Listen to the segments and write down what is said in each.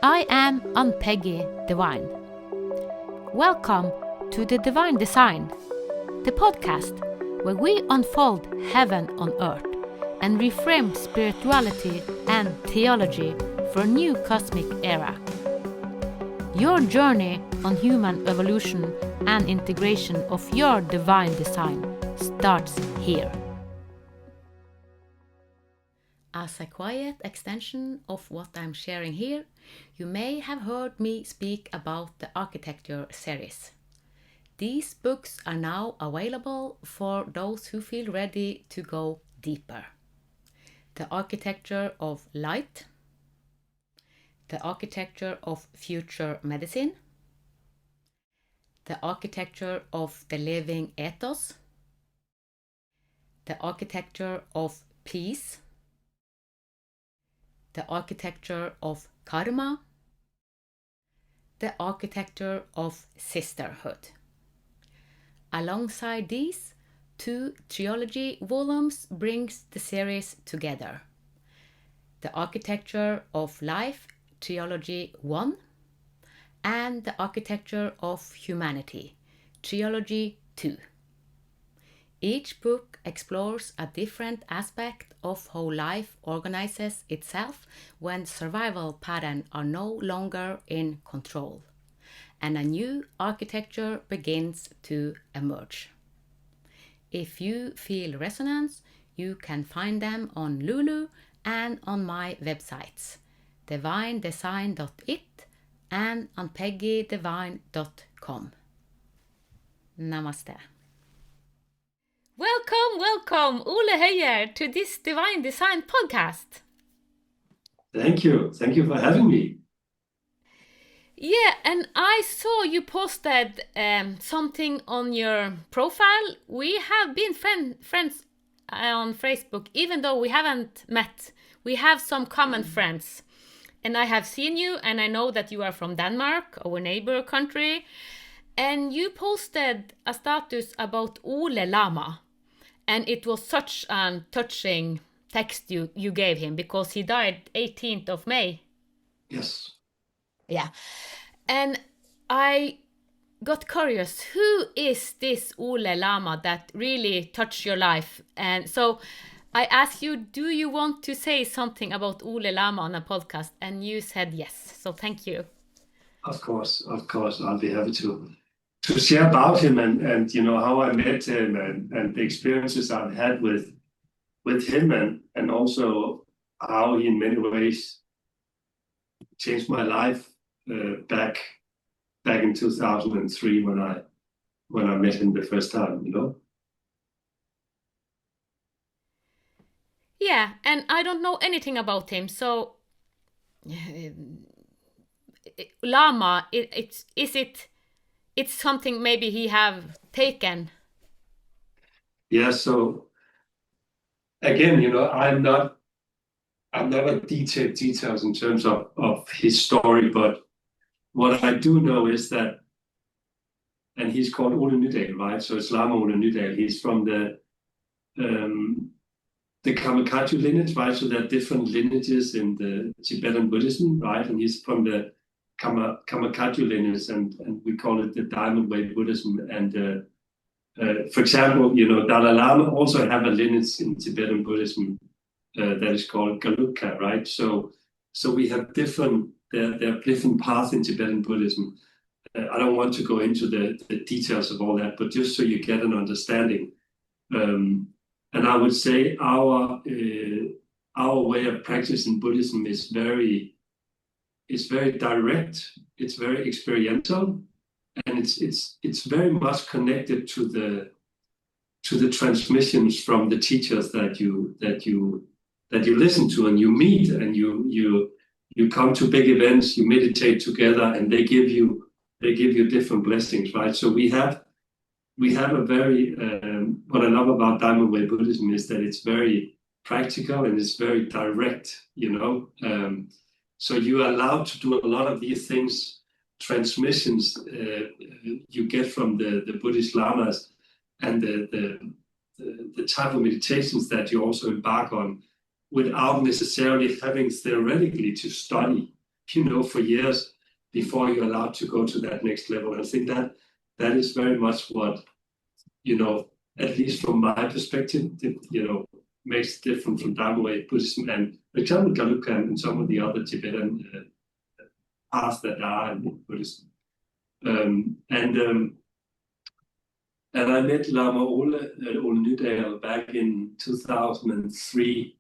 I am Ann-Peggy Divine. Welcome to the Divine Design, the podcast where we unfold heaven on earth and reframe spirituality and theology for a new cosmic era. Your journey on human evolution and integration of your divine design starts here. As a quiet extension of what I'm sharing here, you may have heard me speak about the architecture series. These books are now available for those who feel ready to go deeper. The architecture of light, the architecture of future medicine, the architecture of the living ethos, the architecture of peace, the architecture of karma, the architecture of sisterhood. Alongside these, 2 trilogy volumes brings the series together. The Architecture of Life, Trilogy 1, and The Architecture of Humanity, Trilogy 2. Each book explores a different aspect of how life organizes itself when survival patterns are no longer in control, and a new architecture begins to emerge. If you feel resonance, you can find them on Lulu and on my websites, divinedesign.it and anpeggydivine.com. Namaste. Welcome, Ole Høyer, to this Divine Design podcast. Thank you for having me. Yeah, and I saw you posted something on your profile. We have been friends on Facebook, even though we haven't met. We have some common friends. And I have seen you, and I know that you are from Denmark, our neighbor country. And you posted a status about Ole Lama. And it was such a touching text you gave him, because he died 18th of May. Yes. Yeah. And I got curious, who is this Ole Lama that really touched your life? And so I asked you, do you want to say something about Ole Lama on a podcast? And you said yes. So thank you. Of course. I'll be happy to share about him and you know how I met him and the experiences I've had with him and also how he in many ways changed my life back in 2003 when I met him the first time, you know. Yeah, and I don't know anything about him, so Lama, it's something maybe he have taken. Yeah, so again, you know, I'm not a details in terms of his story, but what I do know is that, and he's called Ole Nydahl, right? So it's Lama Ole Nydahl. He's from the Kamakaju lineage, right? So there are different lineages in the Tibetan Buddhism, right? And he's from the Kamakaju lineage, and we call it the Diamond Way Buddhism. And for example, you know, Dalai Lama also have a lineage in Tibetan Buddhism that is called Gelugpa, right? So we have there are different paths in Tibetan Buddhism. I don't want to go into the details of all that, but just so you get an understanding. And I would say our way of practicing Buddhism is very direct. It's very experiential, and it's very much connected to the transmissions from the teachers that you listen to and you meet, and you come to big events, you meditate together, and they give you different blessings, right? So we have a very what I love about Diamond Way Buddhism is that it's very practical and it's very direct, you know. So you are allowed to do a lot of these things, transmissions you get from the Buddhist lamas, and the type of meditations that you also embark on, without necessarily having theoretically to study. for years before you're allowed to go to that next level. I think that is very much what, at least from my perspective, makes it different from Diamond Way Buddhism and, for example, Gelugpa and some of the other Tibetan paths that are in Buddhism. And I met Lama Ole Nydahl back in 2003.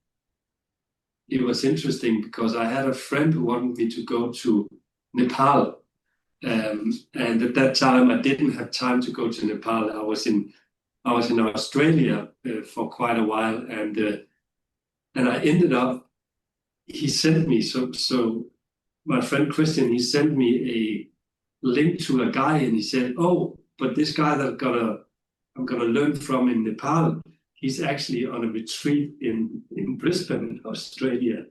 It was interesting because I had a friend who wanted me to go to Nepal. And at that time, I didn't have time to go to Nepal. I was in Australia for quite a while, and I ended up. He sent me so my friend Christian. He sent me a link to a guy, and he said, "Oh, but this guy that I'm gonna learn from in Nepal, he's actually on a retreat in Brisbane, Australia."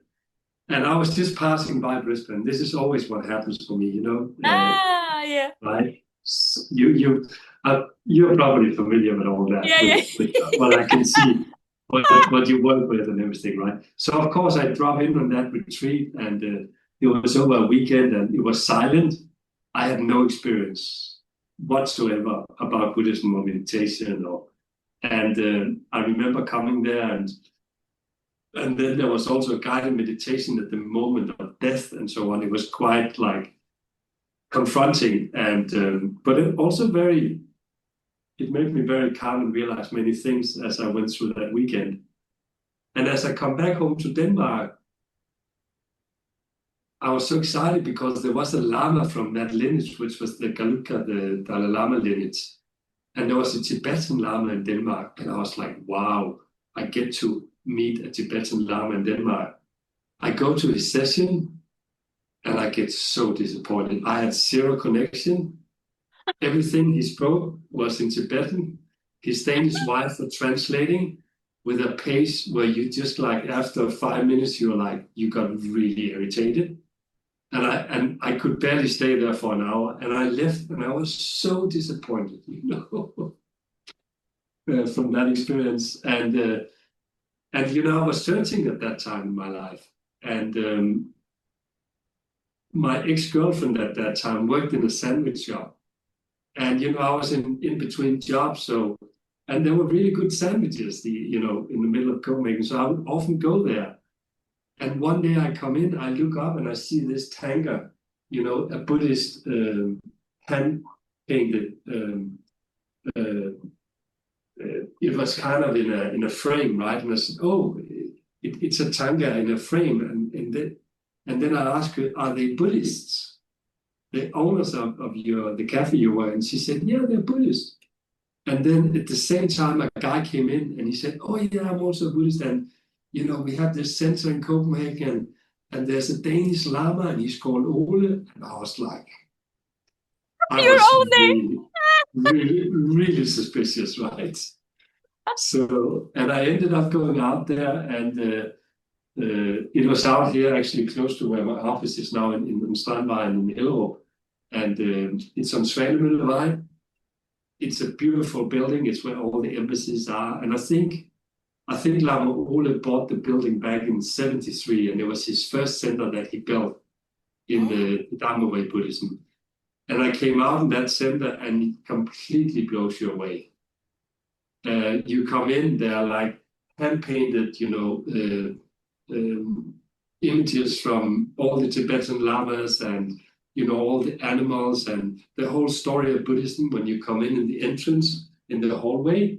And I was just passing by Brisbane. This is always what happens for me, Yeah. right? So you're probably familiar with all that, Yeah. with what I can see, what you work with and everything, right? So of course I drop in on that retreat, and it was over a weekend, and it was silent. I had no experience whatsoever about Buddhism or meditation, and I remember coming there, and then there was also a guided meditation at the moment of death and so on. It was quite like confronting, and but it also it made me very calm and realize many things as I went through that weekend. And as I come back home to Denmark, I was so excited because there was a Lama from that lineage, which was the Gelugpa, the Dalai Lama lineage. And there was a Tibetan Lama in Denmark. And I was like, wow, I get to meet a Tibetan Lama in Denmark. I go to his session and I get so disappointed. I had zero connection. Everything he spoke was in Tibetan. His Danish wife was translating with a pace where you just like, after 5 minutes, you got really irritated. And I could barely stay there for an hour. And I left and I was so disappointed, from that experience. And I was searching at that time in my life. And my ex-girlfriend at that time worked in a sandwich shop. And, I was in between jobs. And there were really good sandwiches, in the middle of Copenhagen. So I would often go there. And one day I come in, I look up and I see this tanker, a Buddhist hand-painted. It was kind of in a frame, right? And I said, "Oh, it's a tanker in a frame." And then I asked her, "Are they Buddhists? The owners of the cafe you were?" And she said, "Yeah, they're Buddhists." And then at the same time, a guy came in and he said, "Oh yeah, I'm also a Buddhist. And we have this center in Copenhagen, and there's a Danish Lama, and he's called Ole." And I was like, I Your was own name. really, really, really suspicious, right? So, and I ended up going out there, and it was out here actually close to where my office is now in Strandvejen in Hellerup. And it's on Svanemøllevej. It's a beautiful building. It's where all the embassies are. And I think Lama Ole bought the building back in '73, and it was his first center that he built in the Diamond Way Buddhism. And I came out in that center, and it completely blows you away. You come in, they're like hand-painted, images from all the Tibetan lamas and, all the animals and the whole story of Buddhism when you come in the entrance, in the hallway.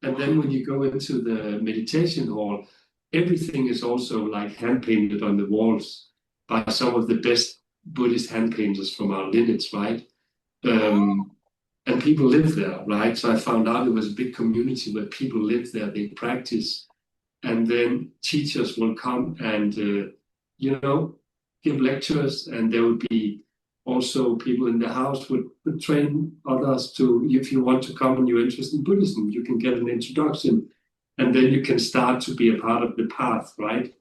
And then when you go into the meditation hall, everything is also like hand-painted on the walls by some of the best Buddhist hand painters from our lineage, right? And people live there, right? So I found out it was a big community where people live there, they practice, and then teachers will come and, give lectures, and there would be also people in the house would train others to, if you want to come and you're interested in Buddhism, you can get an introduction, and then you can start to be a part of the path, right?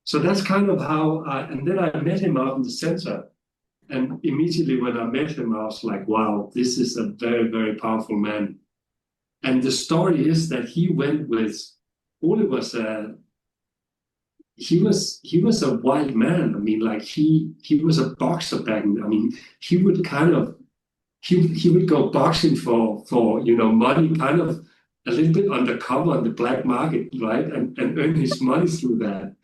So that's kind of how and then I met him out in the center. And immediately when I met him, I was like, wow, this is a very, very powerful man. And the story is that he went with, Ole was he was a wild man. I mean, like he was a boxer back then. I mean, he would kind of he would go boxing for money, kind of a little bit undercover on the black market, right, and earn his money through that.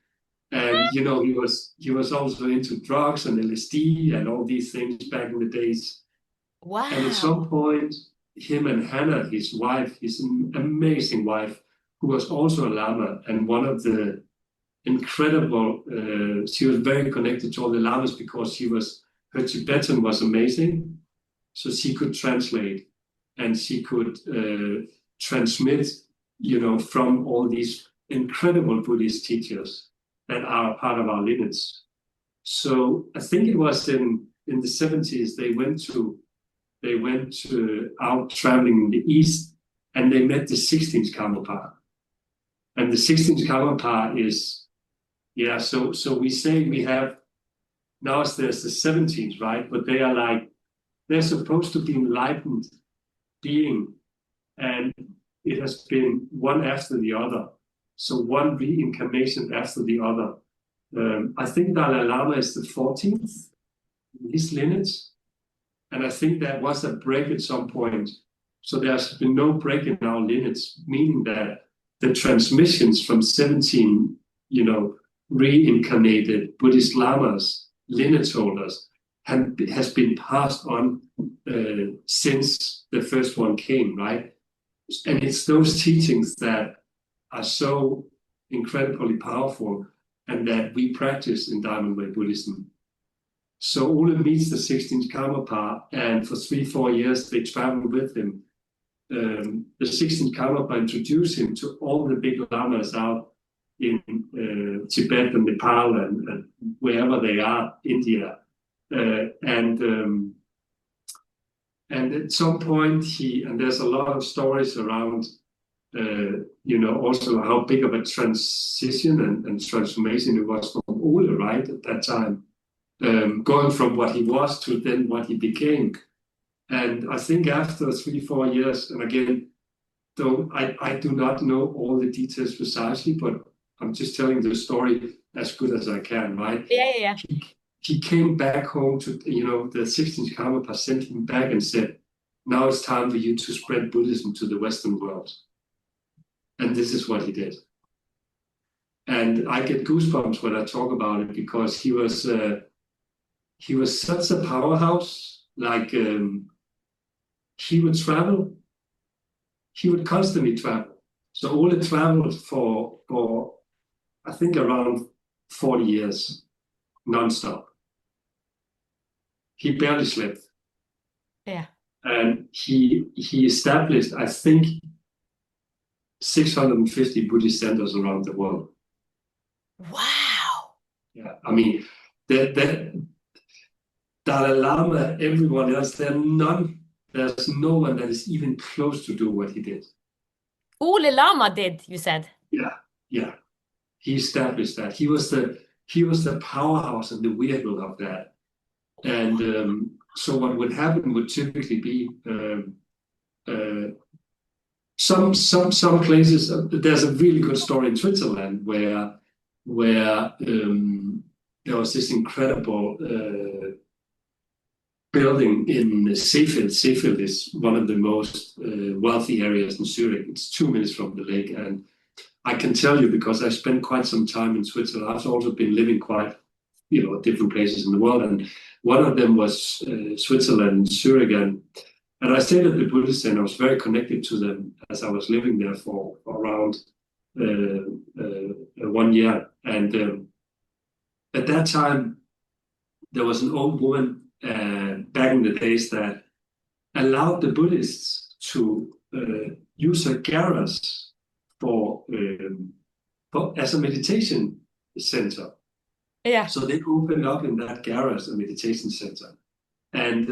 And he was also into drugs and LSD and all these things back in the days. Wow. And at some point, him and Hannah, his wife, his amazing wife, who was also a Lama and one of the incredible, she was very connected to all the Lamas because her Tibetan was amazing. So she could translate and she could transmit, from all these incredible Buddhist teachers that are part of our lineage. So I think it was in the 70s they went out traveling in the East, and they met the 16th Karmapa. And the 16th Karmapa is, so we say we have, now there's the 17th, right? But they're supposed to be enlightened being, and it has been one after the other. So one reincarnation after the other. I think Dalai Lama is the 14th in his lineage. And I think there was a break at some point. So there's been no break in our lineage, meaning that the transmissions from 17, reincarnated Buddhist Lamas, lineage holders, has been passed on since the first one came, right? And it's those teachings that are so incredibly powerful and that we practice in Diamond Way Buddhism. So Ole meets the 16th Karmapa, and for 3-4 years they travel with him. The 16th Karmapa introduced him to all the big lamas out in Tibet and Nepal and wherever they are, India. And at some point and there's a lot of stories around, also how big of a transition and transformation it was from Ole, right, at that time. Going from what he was to then what he became. And I think after 3-4 years, and again, though I do not know all the details precisely, but I'm just telling the story as good as I can, right? Yeah. He came back home to, the 16th Karmapa sent him back and said, now it's time for you to spread Buddhism to the Western world. And this is what he did. And I get goosebumps when I talk about it because he was such a powerhouse. Like he would travel. He would constantly travel. So Ole traveled for I think around 40 years, nonstop. He barely slept. Yeah. And he established, I think, 650 Buddhist centers around the world. Wow. Yeah, I mean, the Dalai Lama, everyone else, there's no one that is even close to do what he did. Ole Lama did, you said? Yeah. He established that. He was the powerhouse and the vehicle of that. And so what would happen would typically be some places. There's a really good story in Switzerland where there was this incredible building in Seefeld. Seefeld is one of the most wealthy areas in Zurich. It's 2 minutes from the lake. And I can tell you, because I spent quite some time in Switzerland, I've also been living quite, different places in the world. And one of them was Switzerland, Zurich. And I stayed at the Buddhist Center. I was very connected to them as I was living there for around 1 year. And at that time, there was an old woman back in the days that allowed the Buddhists to use her garage as a meditation center. Yeah. So they opened up in that garage a meditation center, and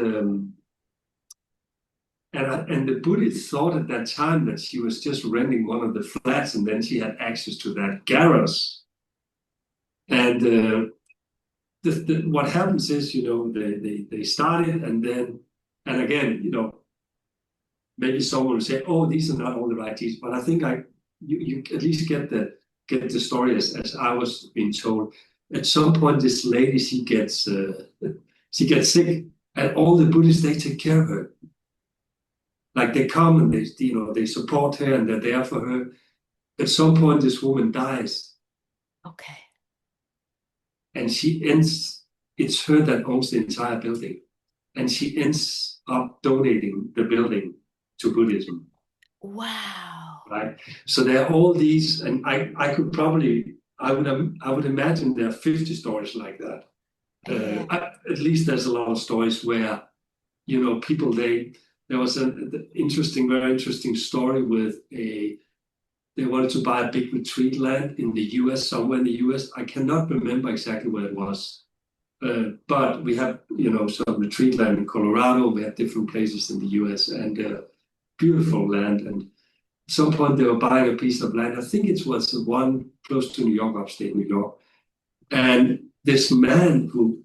the Buddhist thought at that time that she was just renting one of the flats, and then she had access to that garage. And what happens is, they started, and again, maybe someone will say, "Oh, these are not all the right teachers," but I think you at least get get the story as I was being told. At some point, this lady, she gets sick, and all the Buddhists, they take care of her. Like they come and they support her and they're there for her. At some point, this woman dies. Okay. And she ends, it's her that owns the entire building. And she ends up donating the building to Buddhism. Wow. Right? So there are all these, and I would imagine there are 50 stories like that. Yeah. At least there's a lot of stories where, people, there was an very interesting story with they wanted to buy a big retreat land in the US, somewhere in the US. I cannot remember exactly where it was. But we have, some retreat land in Colorado. We have different places in the US and beautiful land. And at some point they were buying a piece of land. I think it was the one close to New York, upstate New York. And this man who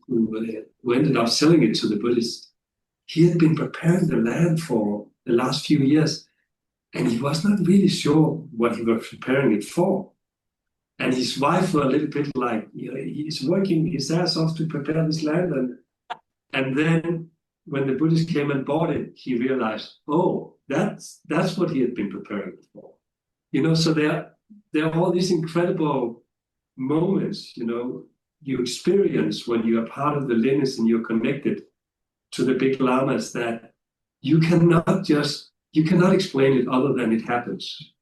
ended up selling it to the Buddhists, he had been preparing the land for the last few years, and he was not really sure what he was preparing it for. And his wife were a little bit like, he's working his ass off to prepare this land. And then when the Buddhists came and bought it, he realized, oh, that's what he had been preparing it for. So there are all these incredible moments, you experience when you are part of the lineage and you're connected to the big lamas that you cannot explain it other than it happens,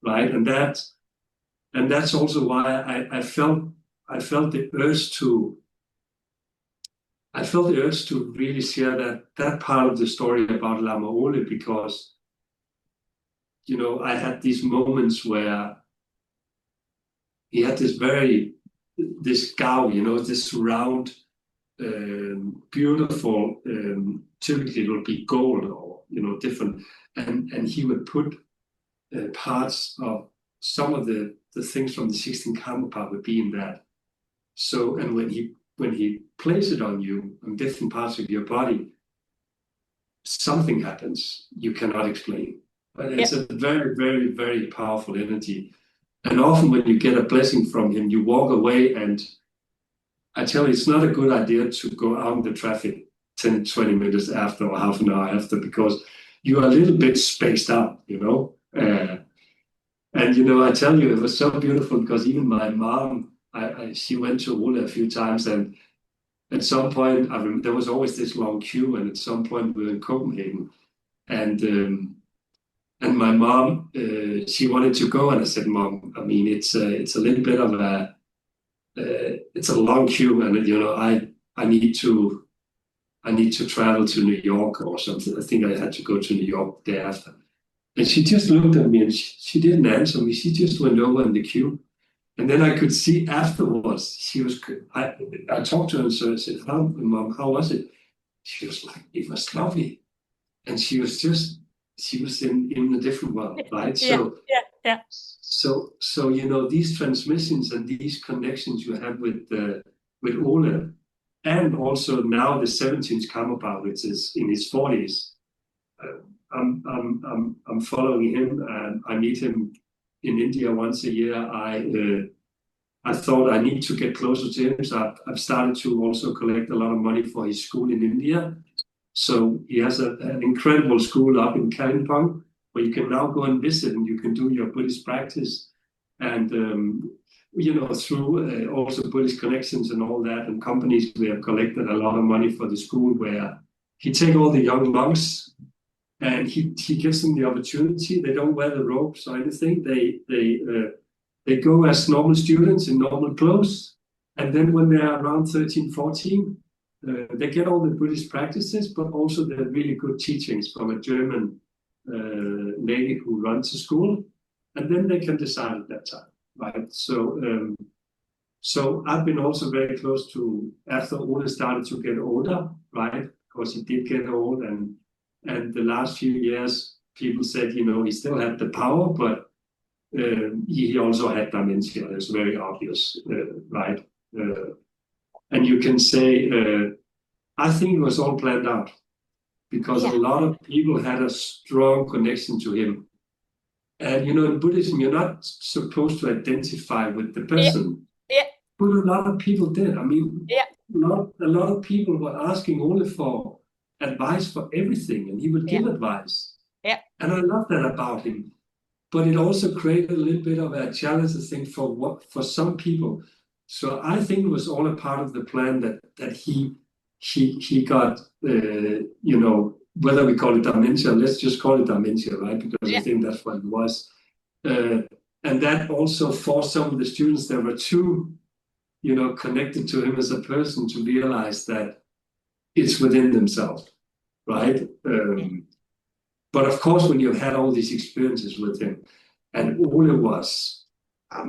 right? And that's also why I felt the urge to really share that part of the story about Lama Ole, because I had these moments where he had this gao, this round, beautiful, typically it would be gold or different, and he would put parts of some of the things from the 16 karma part would be in that. So, and when he places it on you on different parts of your body, something happens you cannot explain. But it's a very, very, very powerful energy. And often when you get a blessing from him, you walk away, and I tell you, it's not a good idea to go out in the traffic 10, 20 minutes after or half an hour after, because you're a little bit spaced out, And, I tell you, it was so beautiful because even my mom, she went to Ole a few times, and at some point, there was always this long queue, and at some point we were in Copenhagen, and my mom, she wanted to go, and I said, Mom, I mean, it's a little bit of it's a long queue, and I need to travel to New York or something. I think I had to go to New York the day after. And she just looked at me and she didn't answer me. She just went over in the queue. And then I could see afterwards, I talked to her and so I said, Mom, how was it? She was like, it was lovely. And she was in a different world, right? Yeah. So these transmissions and these connections you have with Ole, and also now the 17th Karmapa, which is in his 40s. I'm following him, and I meet him in India once a year. I thought I need to get closer to him, so I've started to also collect a lot of money for his school in India. So he has an incredible school up in Kalimpong, where you can now go and visit, and you can do your Buddhist practice, and through also Buddhist connections and all that, and companies, we have collected a lot of money for the school, where he take all the young monks, and he gives them the opportunity. They don't wear the robes or anything. They go as normal students in normal clothes, and then when they're around 13, 14, they get all the Buddhist practices, but also the really good teachings from a German lady who runs the school, and then they can decide at that time, right? So I've been also very close to, after Ole started to get older, right? Because he did get old, and the last few years, people said, he still had the power, but he also had dementia. It's very obvious, right? And you can say, I think it was all planned out, because a lot of people had a strong connection to him. And in Buddhism, you're not supposed to identify with the Yeah. person. Yeah. But a lot of people did. I mean, Yeah. a lot of people were asking Ole for advice for everything, and he would give advice. Yeah. And I love that about him. But it also created a little bit of a challenge, I think, for some people. So I think it was all a part of the plan that he got, whether we call it dementia, let's just call it dementia, right? Because I think that's what it was. And that also forced some of the students that were too, connected to him as a person to realize that it's within themselves, right? But of course, when you've had all these experiences with him, and Ole was,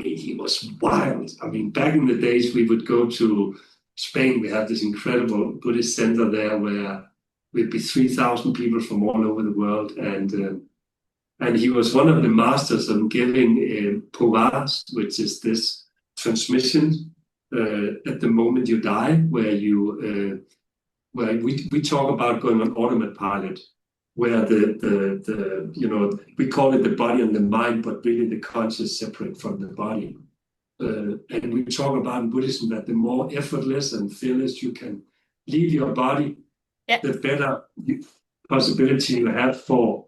he was wild. Back in the days, we would go to Spain. We had this incredible Buddhist center there where we'd be 3,000 people from all over the world. And he was one of the masters of giving povas, which is this transmission at the moment you die, where we talk about going on automatic pilot, where we call it the body and the mind, but really the conscious separate from the body. And we talk about in Buddhism that the more effortless and fearless you can leave your body, the better possibility you have for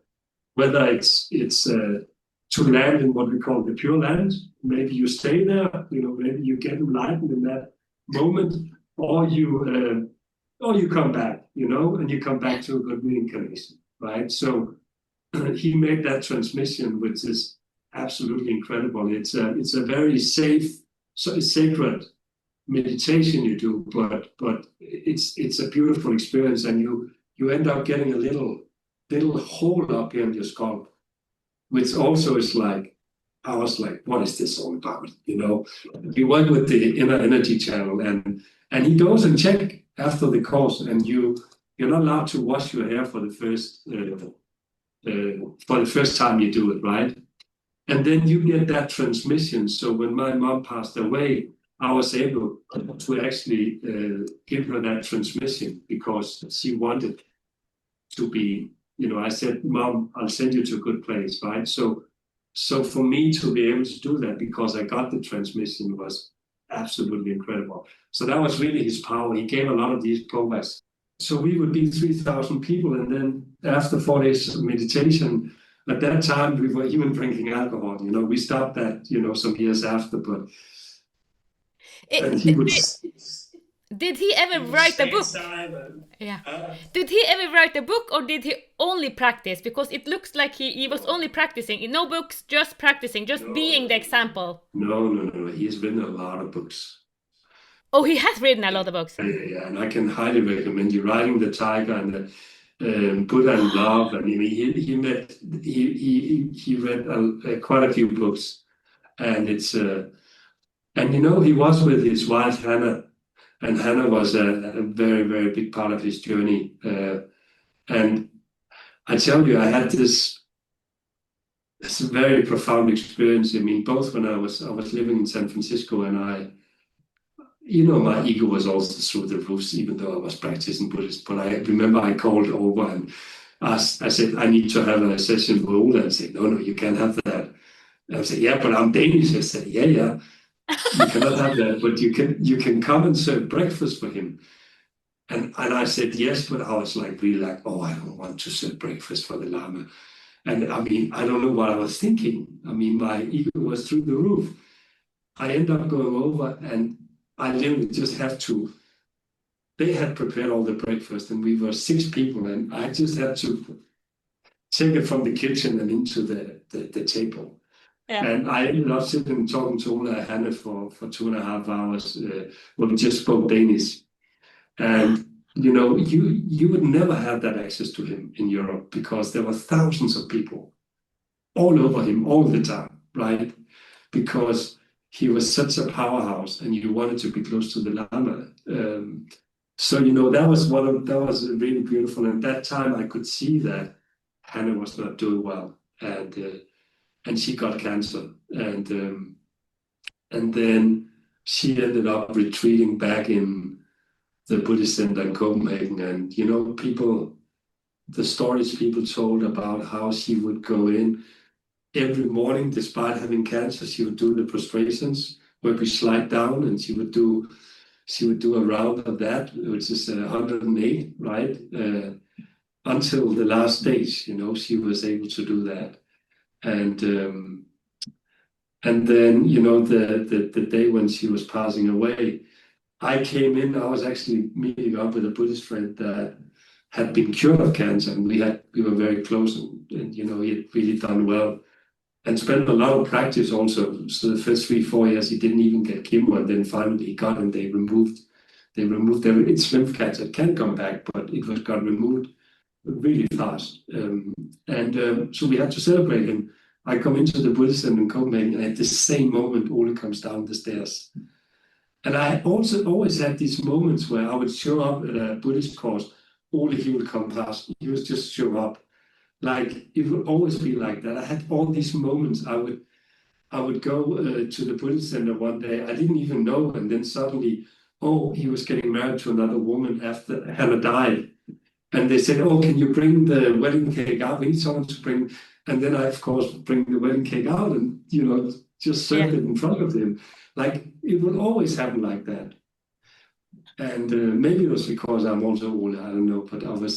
whether it's to land in what we call the pure land. Maybe you stay there, maybe you get enlightened in that moment, or you come back, and you come back to a good reincarnation, right? So he made that transmission, which is absolutely incredible. It's a very sacred meditation you do, but it's a beautiful experience, and you end up getting a little hole up here in your skull, which also is like, I was like, what is this all about? We work with the inner energy channel, and he goes and check after the course, and you're not allowed to wash your hair for the first time you do it, right? And then you get that transmission. So when my mom passed away, I was able to actually give her that transmission because she wanted to be, I said, Mom, I'll send you to a good place, right? So for me to be able to do that because I got the transmission was absolutely incredible. So that was really his power. He gave a lot of these progress. So we would be 3,000 people. And then after 4 days of meditation, at that time, we were even drinking alcohol. We stopped that, some years after, but he would... Did he ever write a book? Yeah. Did he ever write a book, or did he only practice? Because it looks like he was only practicing. No books, just practicing, just being the example. No. He's written a lot of books. Oh, he has written a lot of books. Yeah, and I can highly recommend you. Riding the Tiger and the Buddha and Love. And he read quite a few books, and it's he was with his wife Hannah. And Hannah was a very, very big part of his journey. And I tell you, I had this very profound experience. Both when I was living in San Francisco, and my ego was also through the roof, even though I was practicing Buddhist. But I remember I called over and asked, I said, I need to have a session with Ole. And said, no, you can't have that. And I said, yeah, but I'm Danish. I said, yeah. You cannot have that, but you can come and serve breakfast for him. And I said yes, but I was really like, oh, I don't want to serve breakfast for the Lama. And I don't know what I was thinking. My ego was through the roof. I ended up going over, and I literally just had to. They had prepared all the breakfast, and we were 6 people, and I just had to take it from the kitchen and into the table. Yeah. And I ended up sitting and talking to Ole and Hannah for 2.5 hours when we just spoke Danish. And, you would never have that access to him in Europe because there were thousands of people all over him all the time, right? Because he was such a powerhouse and you wanted to be close to the Lama. So, that was really beautiful. And at that time I could see that Hannah was not doing well. And she got cancer, and then she ended up retreating back in the Buddhist center in Copenhagen. And the stories people told about how she would go in every morning, despite having cancer, she would do the prostrations where we slide down, and she would do a round of that, which is 108, right? Until the last stage, you know, she was able to do that. And then, you know, the day when she was passing away, I came in. I was actually meeting up with a Buddhist friend that had been cured of cancer, and we were very close, and you know, he had really done well and spent a lot of practice also. So the first 3-4 years he didn't even get chemo, and then finally he got, and they removed it's lymph cancer. It can come back, but it got removed really fast. So we had to celebrate him. I come into the Buddhism in Copenhagen, and at the same moment, Ole comes down the stairs. And I also always had these moments where I would show up at a Buddhist course. Ole, he would come past. He would just show up. Like, it would always be like that. I had all these moments. I would go to the Buddhist center one day. I didn't even know, and then suddenly, oh, he was getting married to another woman after Hannah died. And they said, oh, can you bring the wedding cake out? We need someone to bring. And then I, of course, bring the wedding cake out and, you know, just serve it in front of him. Like, it would always happen like that. And maybe it was because I'm also Ole, I don't know, but I wouldn't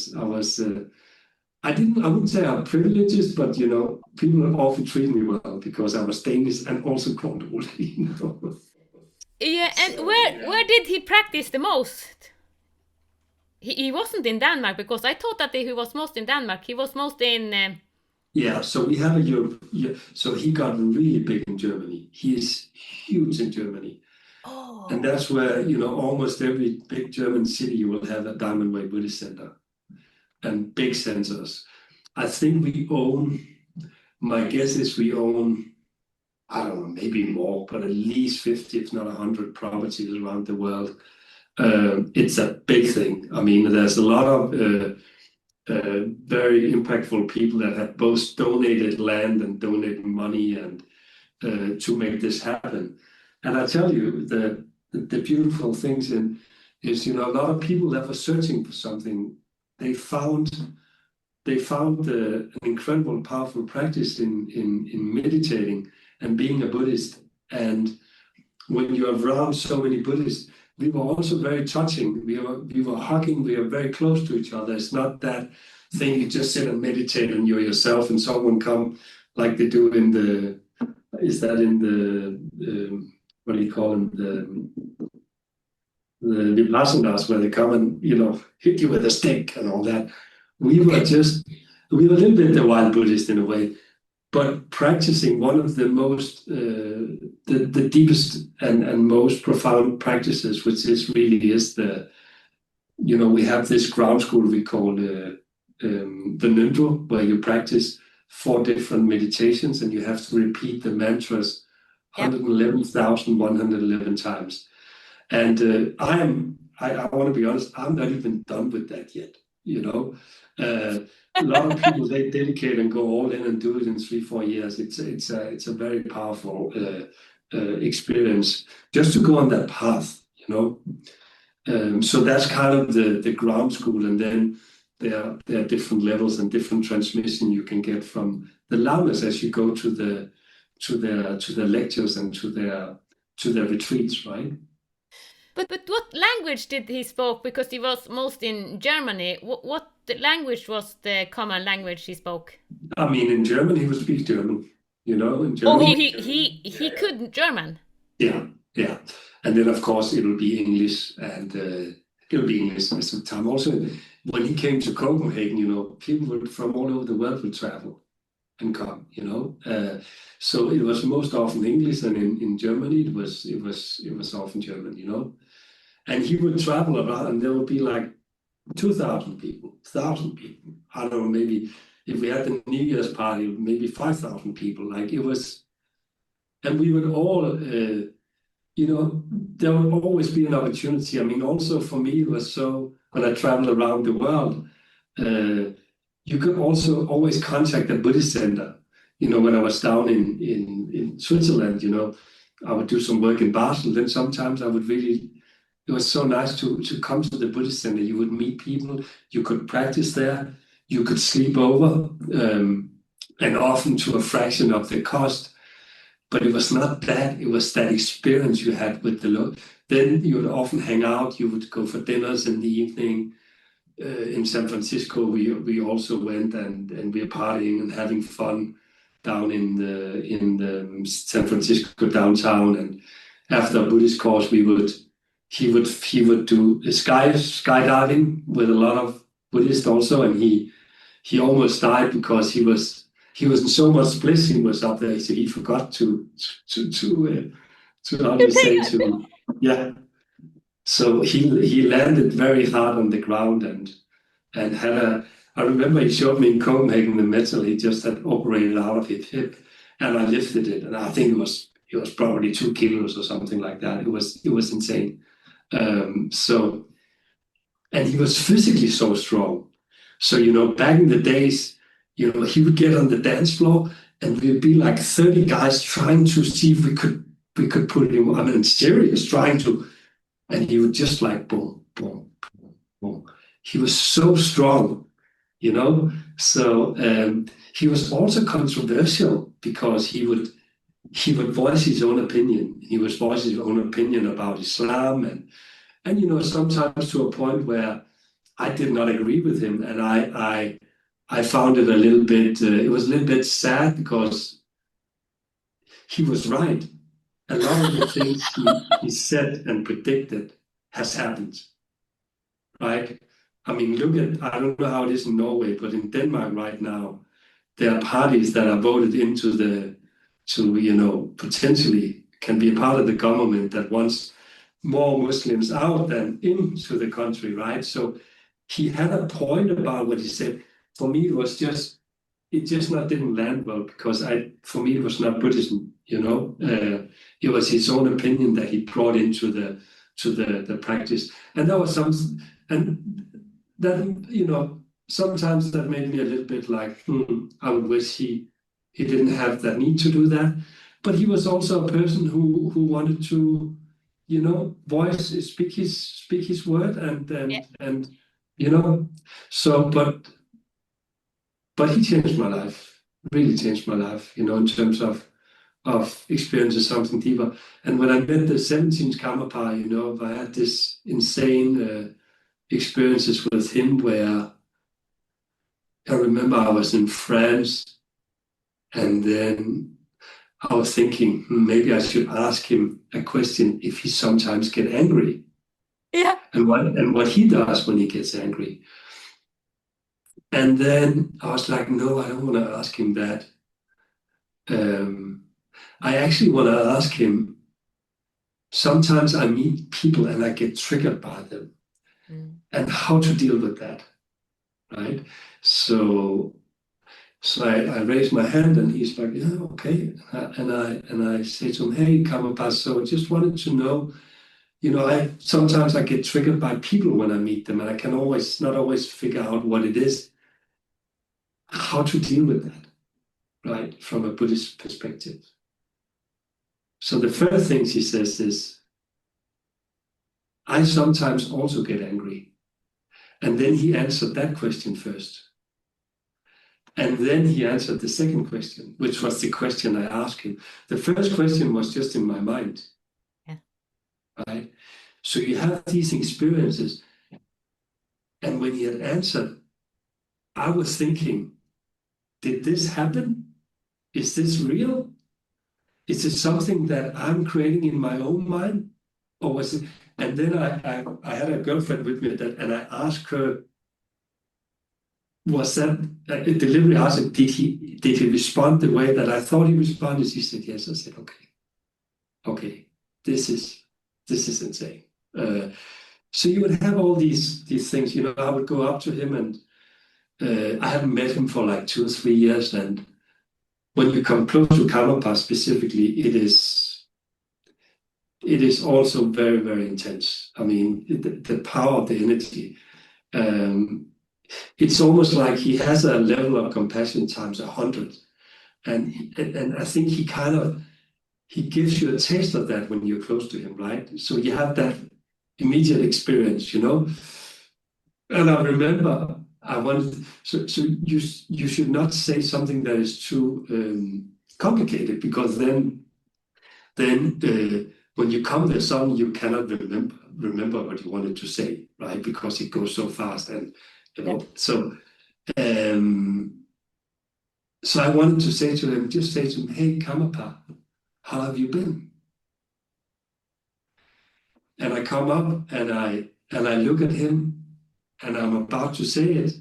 say I'm privileged, but, you know, people often treat me well because I was Danish and also called Ole, you know. Yeah, and where did he practice the most? He wasn't in Denmark, because I thought that he was most in Denmark. He was most in... Yeah, so we have a Europe. Yeah, so he got really big in Germany. He is huge in Germany. Oh. And that's where, you know, almost every big German city you will have a Diamond Way Buddhist center and big centers. I think my guess is we own, I don't know, maybe more, but at least 50, if not 100 properties around the world. It's a big thing. I mean, there's a lot of very impactful people that have both donated land and donated money and to make this happen. And I tell you, the beautiful things is, you know, a lot of people that were searching for something, they found an incredible, powerful practice in meditating and being a Buddhist. And when you're around so many Buddhists, we were also very touching. We were hugging. We were very close to each other. It's not that thing you just sit and meditate and you're yourself and someone come like they do in the, what do you call them? The Vipassanas, where they come and, you know, hit you with a stick and all that. We were a little bit the wild Buddhist in a way, but practicing one of the most, the deepest and most profound practices, which is the, you know, we have this ground school we call the Nundro, where you practice 4 different meditations and you have to repeat the mantras 111,111 times. And I want to be honest, I'm not even done with that yet, you know. A lot of people, they dedicate and go all in and do it in 3-4 years. It's a very powerful experience just to go on that path, you know. So that's kind of the ground school, and then there are different levels and different transmission you can get from the lamas as you go to their lectures and to their retreats, right? But what language did he spoke? Because he was most in Germany. What language was the common language he spoke? I mean, in German, he would speak German, you know, in German. Oh, he could German? Yeah. And then, of course, it'll be English, and it'll be English most of the time. Also, when he came to Copenhagen, you know, people from all over the world would travel and come, you know. So it was most often English, and in Germany, it was often German, you know. And he would travel around, and there would be like 2,000 people, 1,000 people. I don't know, maybe if we had the New Year's party, maybe 5,000 people. Like it was, and we would all, you know, there would always be an opportunity. I mean, also for me, it was so, when I traveled around the world, you could also always contact a Buddhist center. You know, when I was down in Switzerland, you know, I would do some work in Basel. Then sometimes I would really, it was so nice to come to the Buddhist center. You would meet people, you could practice there, you could sleep over. and often to a fraction of the cost. But it was not that, it was that experience you had with the Lord. Then you would often hang out, you would go for dinners in the evening. In San Francisco, we also went and we were partying and having fun down in the San Francisco downtown. And after a Buddhist course, he would do skydiving with a lot of Buddhists also, and he almost died because he was in so much bliss. He was up there, so he forgot to how to say to yeah. So he landed very hard on the ground and had a. I remember he showed me in Copenhagen the metal he just had operated out of his hip, and I lifted it, and I think it was probably 2 kilos or something like that. It was insane. So, and he was physically so strong. So back in the days, he would get on the dance floor, and we'd be like 30 guys trying to see if we could put him. I mean, serious, trying to. And he would just like boom, boom, boom, boom. He was so strong, So he was also controversial because he would voice his own opinion. He would voice his own opinion about Islam, and sometimes to a point where I did not agree with him, and I found it a little bit. It was a little bit sad because he was right. A lot of the things he said and predicted has happened, right? I mean, I don't know how it is in Norway, but in Denmark right now, there are parties that are voted into potentially can be a part of the government that wants more Muslims out than into the country, right? So he had a point about what he said. For me, it just didn't land well because for me, it was not Buddhism, it was his own opinion that he brought into the practice. And that was sometimes that made me a little bit like, I would wish he didn't have that need to do that. But he was also a person who wanted to, speak his word and so, but he changed my life, really changed my life, in terms of experiences something deeper. And when I met the 17th Karmapa, I had this insane experiences with him where I remember I was in France and then I was thinking maybe I should ask him a question if he sometimes get angry. Yeah. And what he does when he gets angry. And then I was like, no, I don't want to ask him that. I actually want to ask him, sometimes I meet people and I get triggered by them, and how to deal with that, right? So I raised my hand and he's like, yeah, okay. And I say to him, hey, Karmapa, so I just wanted to know, sometimes I get triggered by people when I meet them, and I can not always figure out what it is, how to deal with that, right, from a Buddhist perspective. So the first things he says is, I sometimes also get angry. And then he answered that question first. And then he answered the second question, which was the question I asked him. The first question was just in my mind. Yeah. Right? So you have these experiences. And when he had answered, I was thinking, did this happen? Is this real? Is it something that I'm creating in my own mind? Or was it? And then I had a girlfriend with me and I asked her, was that a delivery? I asked him, did he respond the way that I thought he responded? He said yes. I said, okay, this is insane. So you would have all these things. I would go up to him and I hadn't met him for like 2 or 3 years, and when you come close to Karmapa specifically, it is also very, very intense. I mean, the power of the energy. It's almost like he has a level of compassion times 100, and I think he gives you a taste of that when you're close to him, right? So you have that immediate experience, And I remember I wanted, so you should not say something that is too complicated, because then when you come there, suddenly you cannot remember what you wanted to say, right? Because it goes so fast, and so I wanted to say to him, just say to him, hey, Kamapa, how have you been? And I come up and I look at him, and I'm about to say it,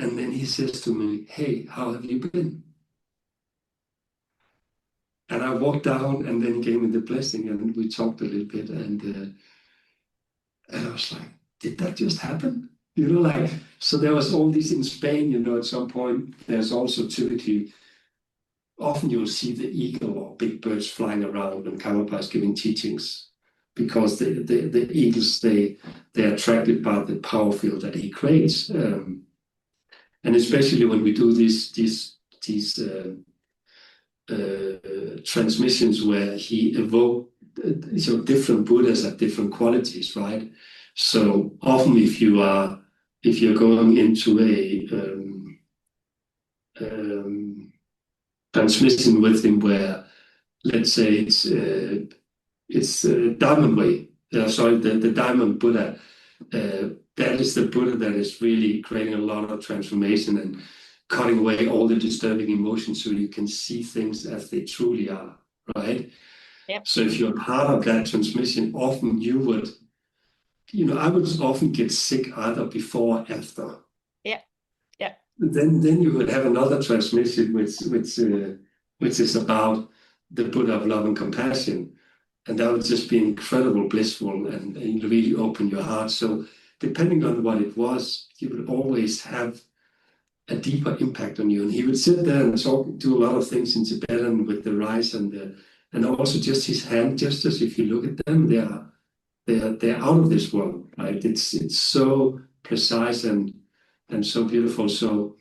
and then he says to me, hey, how have you been? And I walked down, and then he gave me the blessing, and we talked a little bit, and I was like, did that just happen? Like, so there was all this in Spain, at some point, there's also typically, often you'll see the eagle or big birds flying around when Karmapa is giving teachings, because the eagles, they're attracted by the power field that he creates. And especially when we do these transmissions where he evoked different Buddhas at different qualities, right? So often if you're going into a transmission with him where, let's say it's Diamond Way, the Diamond Buddha, that is the Buddha that is really creating a lot of transformation and cutting away all the disturbing emotions so you can see things as they truly are, right? Yep. So if you're part of that transmission, often you would, I would often get sick either before or after. Yeah. Yeah. Then you would have another transmission which is about the Buddha of love and compassion. And that would just be incredible, blissful, and really open your heart. So depending on what it was, he would always have a deeper impact on you. And he would sit there and do a lot of things in Tibetan with the rice and also just his hand gestures. If you look at them, they're out of this world, right? It's so precise and so beautiful. So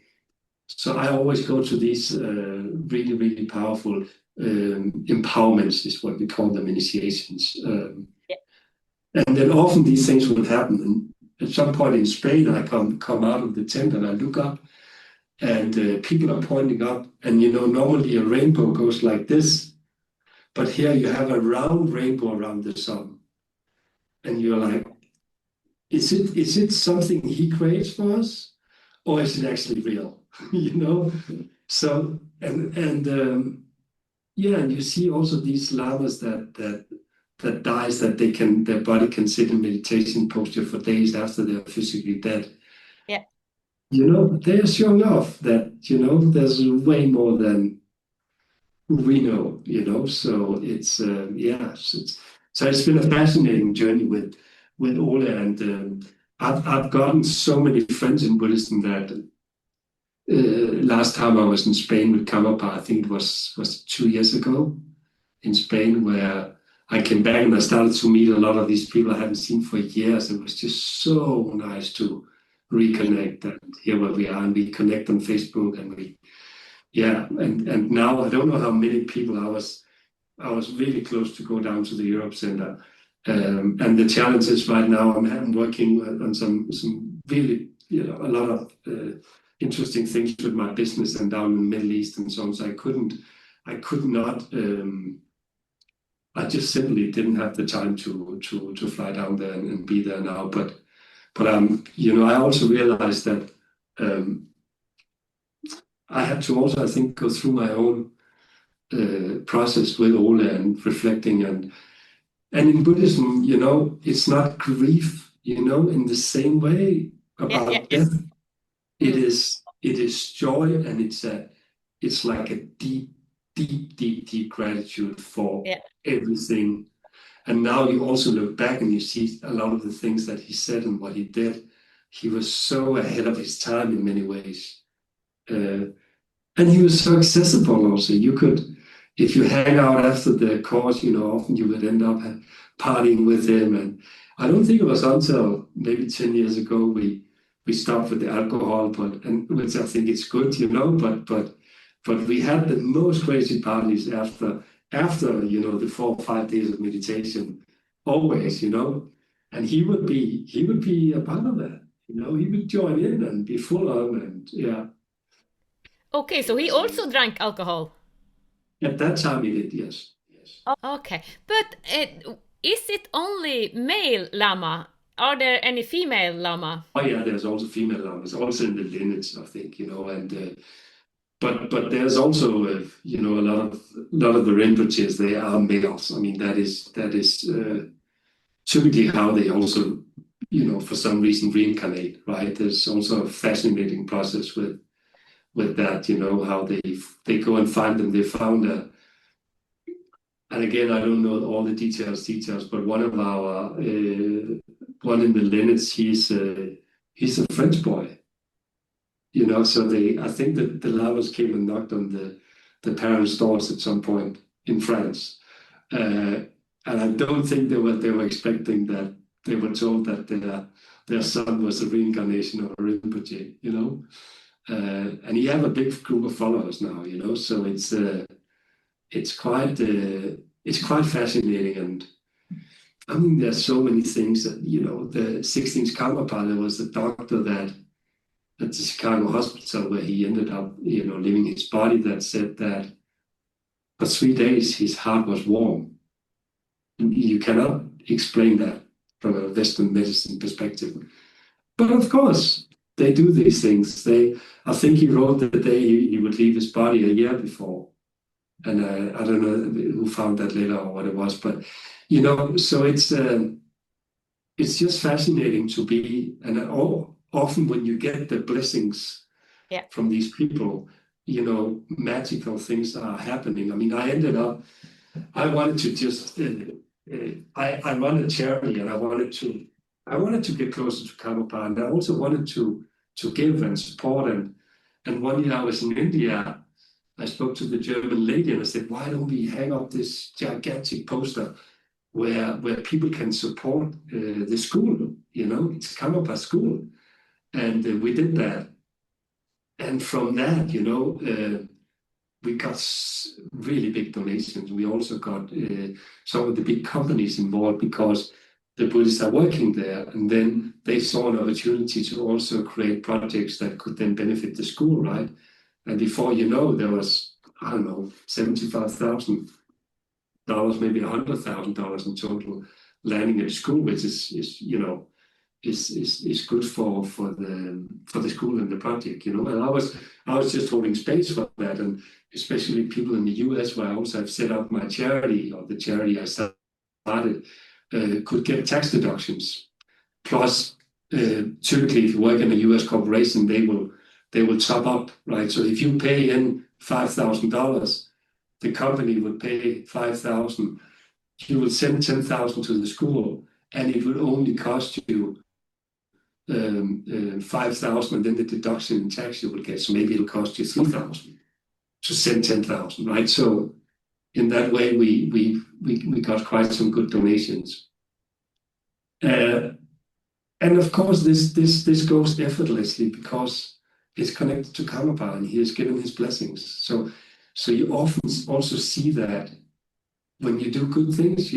I always go to these really, really powerful empowerments, is what we call them, initiations. And then often these things will happen. And at some point in Spain, I come out of the tent and I look up, and people are pointing up. And normally a rainbow goes like this, but here you have a round rainbow around the sun. And you're like, is it something he creates for us, or is it actually real? So and you see also these lamas that dies, that their body can sit in meditation posture for days after they're physically dead. Yeah. They're showing off that there's way more than we know. So it's it's been a fascinating journey with Ole, and I've gotten so many friends in Buddhism that last time I was in Spain with Kamapa, I think it was 2 years ago in Spain, where I came back and I started to meet a lot of these people I hadn't seen for years. It was just so nice to reconnect, and here where we are, and we connect on Facebook, and and now I don't know how many people. I was really close to go down to the Europe Center, and the challenges right now, I'm working on some really a lot of interesting things with my business and down in the Middle East and so on. So I could not. I just simply didn't have the time to fly down there and be there now. But I also realized that I had to also, I think, go through my own process with Ole and reflecting, and in Buddhism, it's not grief, in the same way about death. It is joy, and it's like a deep gratitude for everything. And now you also look back and you see a lot of the things that he said and what he did. He was so ahead of his time in many ways. And he was so accessible also. You could, if you hang out after the course, often you would end up partying with him. And I don't think it was until maybe 10 years ago we stopped with the alcohol, which I think is good, but we had the most crazy parties after the 4 or 5 days of meditation, always, and he would be a part of that, He would join in and be full on, and yeah. Okay, so he also drank alcohol. At that time, he did, yes. Okay, but is it only male lama? Are there any female lama? Oh yeah, there's also female lamas, also in the lineage, I think, and but there's also a lot of the Rinpoches, they are males. I mean, that is typically how they also for some reason reincarnate, right? There's also a fascinating process with that, how they go and find them. They found and again, I don't know all the details, but one of our one in the lineage, he's a French boy, So I think that the Lamas came and knocked on the parents' doors at some point in France, and I don't think they were expecting that. They were told that their son was a reincarnation of a Rinpoche, and he have a big group of followers now, So it's quite fascinating, and I mean, there's so many things that the 16th Karmapa, there was a doctor that at the Chicago hospital where he ended up, leaving his body, that said that for 3 days his heart was warm. And you cannot explain that from a Western medicine perspective, but of course they do these things. I think he wrote the day he would leave his body a year before. And I don't know who found that later or what it was, but so it's just fascinating to be, and often when you get the blessings from these people, magical things are happening. I mean, I wanted to just, I run a charity, and I wanted to get closer to Karmapa, and I also wanted to give and support, and one year I was in India. I spoke to the German lady and I said, why don't we hang up this gigantic poster where people can support the school? It's Karmapa school. And we did that. And from that, we got really big donations. We also got some of the big companies involved because the Buddhists are working there. And then they saw an opportunity to also create projects that could then benefit the school, right? And before there was, I don't know, $75,000, maybe $100,000 in total landing at school, which is good for the school and the project, And I was just holding space for that, and especially people in the US, where I also have set up my charity, or the charity I started, could get tax deductions. Plus, typically, if you work in a US corporation, they will top up, right? So if you pay in $5,000, the company would pay $5,000. You will send $10,000 to the school, and it will only cost you $5,000, and then the deduction in tax you will get. So maybe it'll cost you $3,000 to send $10,000, right? So in that way, we got quite some good donations. And of course, this goes effortlessly because it's connected to Karmapa, and he has given his blessings. So you often also see that when you do good things,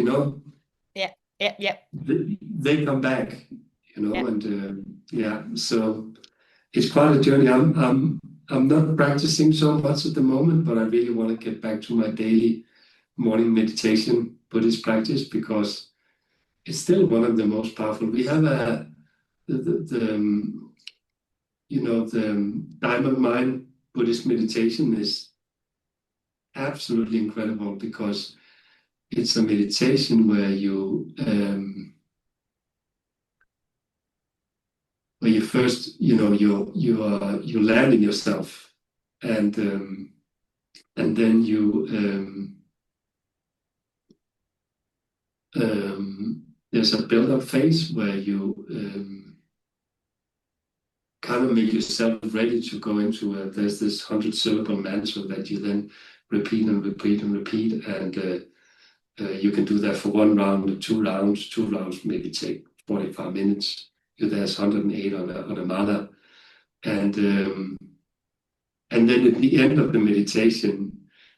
they come back, and so it's quite a journey. I'm not practicing so much at the moment, but I really want to get back to my daily morning meditation Buddhist practice, because it's still one of the most powerful. We have the Diamond Mind Buddhist meditation is absolutely incredible, because it's a meditation where you first you land in yourself, and then you there's a build-up phase where you kind of make yourself ready to go into there's this 100-syllable mantra that you then repeat and repeat and repeat, and you can do that for 1 round or 2 rounds. 2 rounds maybe take 45 minutes. There's 108 on a mala, and then at the end of the meditation,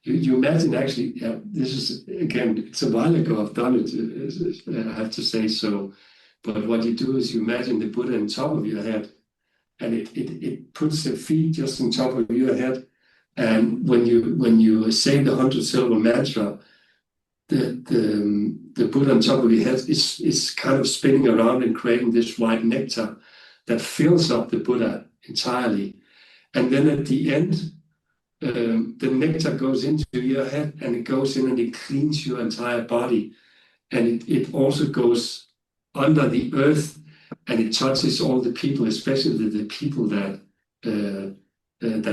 you imagine, actually, this is, again, it's a while ago I've done it, I have to say, so But what you do is you imagine the Buddha on top of your head, and it puts the feet just on top of your head. And when you say the 100-syllable mantra, the Buddha on top of your head is kind of spinning around and creating this white nectar that fills up the Buddha entirely. And then at the end, the nectar goes into your head, and it goes in and it cleans your entire body. And it also goes under the earth, and it touches all the people, especially the people that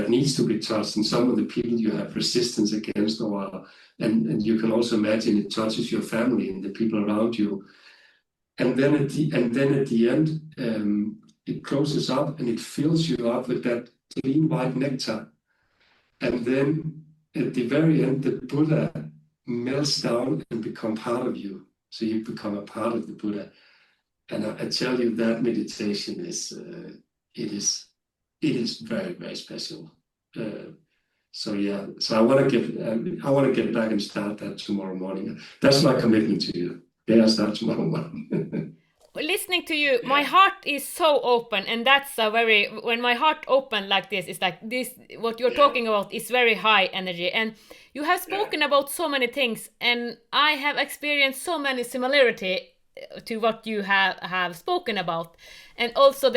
needs to be touched, and some of the people you have resistance against, and you can also imagine it touches your family and the people around you. And then at the end, it closes up and it fills you up with that clean white nectar. And then at the very end, the Buddha melts down and become part of you. So you become a part of the Buddha. And I tell you, that meditation is very, very special. So I want to get back and start that tomorrow morning. That's my commitment to you. Yeah, I'll start tomorrow morning. Listening to you, my heart is so open, and that's when my heart open like this, it's like this, what you're talking about is very high energy, and you have spoken about so many things, and I have experienced so many similarity to what you have spoken about. And also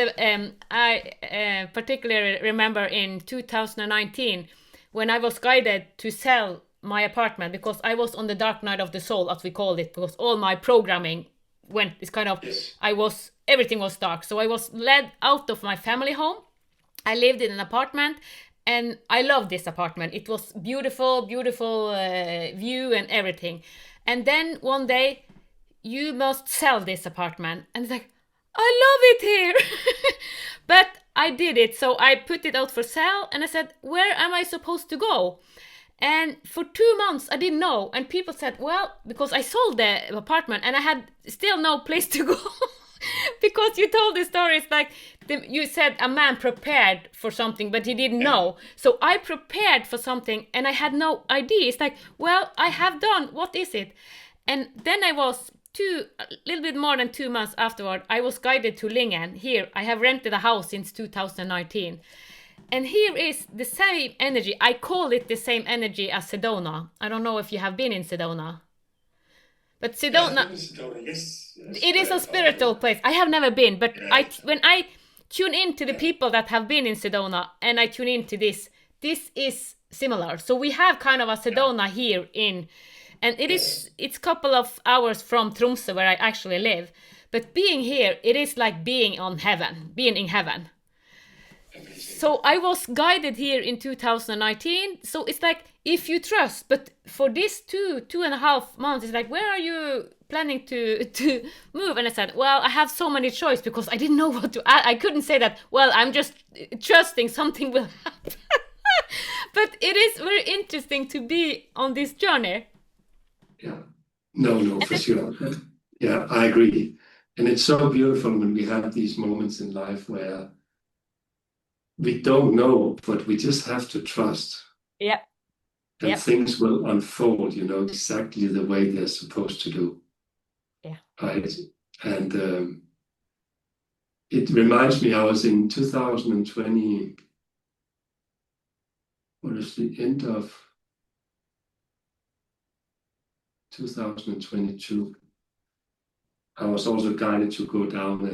I particularly remember in 2019 when I was guided to sell my apartment, because I was on the dark night of the soul, as we called it, because all my programming went, it's kind of, everything was dark. So I was led out of my family home. I lived in an apartment, and I loved this apartment. It was beautiful view and everything. And then one day, you must sell this apartment. And it's like, I love it here. But I did it. So I put it out for sale, and I said, where am I supposed to go? And for 2 months, I didn't know. And people said, well, because I sold the apartment and I had still no place to go. Because you told the story, it's like you said a man prepared for something, but he didn't know. So I prepared for something and I had no idea. It's like, well, I have done, what is it? And then I was a little bit more than 2 months afterward, I was guided to Lingen. Here, I have rented a house since 2019. And here is the same energy. I call it the same energy as Sedona. I don't know if you have been in Sedona. But Sedona, yes, it is a spiritual place. I have never been, but when I tune into the people that have been in Sedona, and I tune into this is similar. So we have kind of a Sedona here and it's a couple of hours from Tromsø, where I actually live. But being here, it is like being in heaven. So I was guided here in 2019. So it's like, if you trust, but for this 2.5 months, it's like, where are you planning to move? And I said, well, I have so many choices, because I didn't know what to add. I couldn't say that, well, I'm just trusting something will happen. But it is very interesting to be on this journey. Yeah, no, for sure. Yeah, I agree. And it's so beautiful when we have these moments in life where we don't know, but we just have to trust. Yeah. And things will unfold, exactly the way they're supposed to do. Yeah. Right. And it reminds me, I was in 2020, what is the end of 2022? I was also guided to go down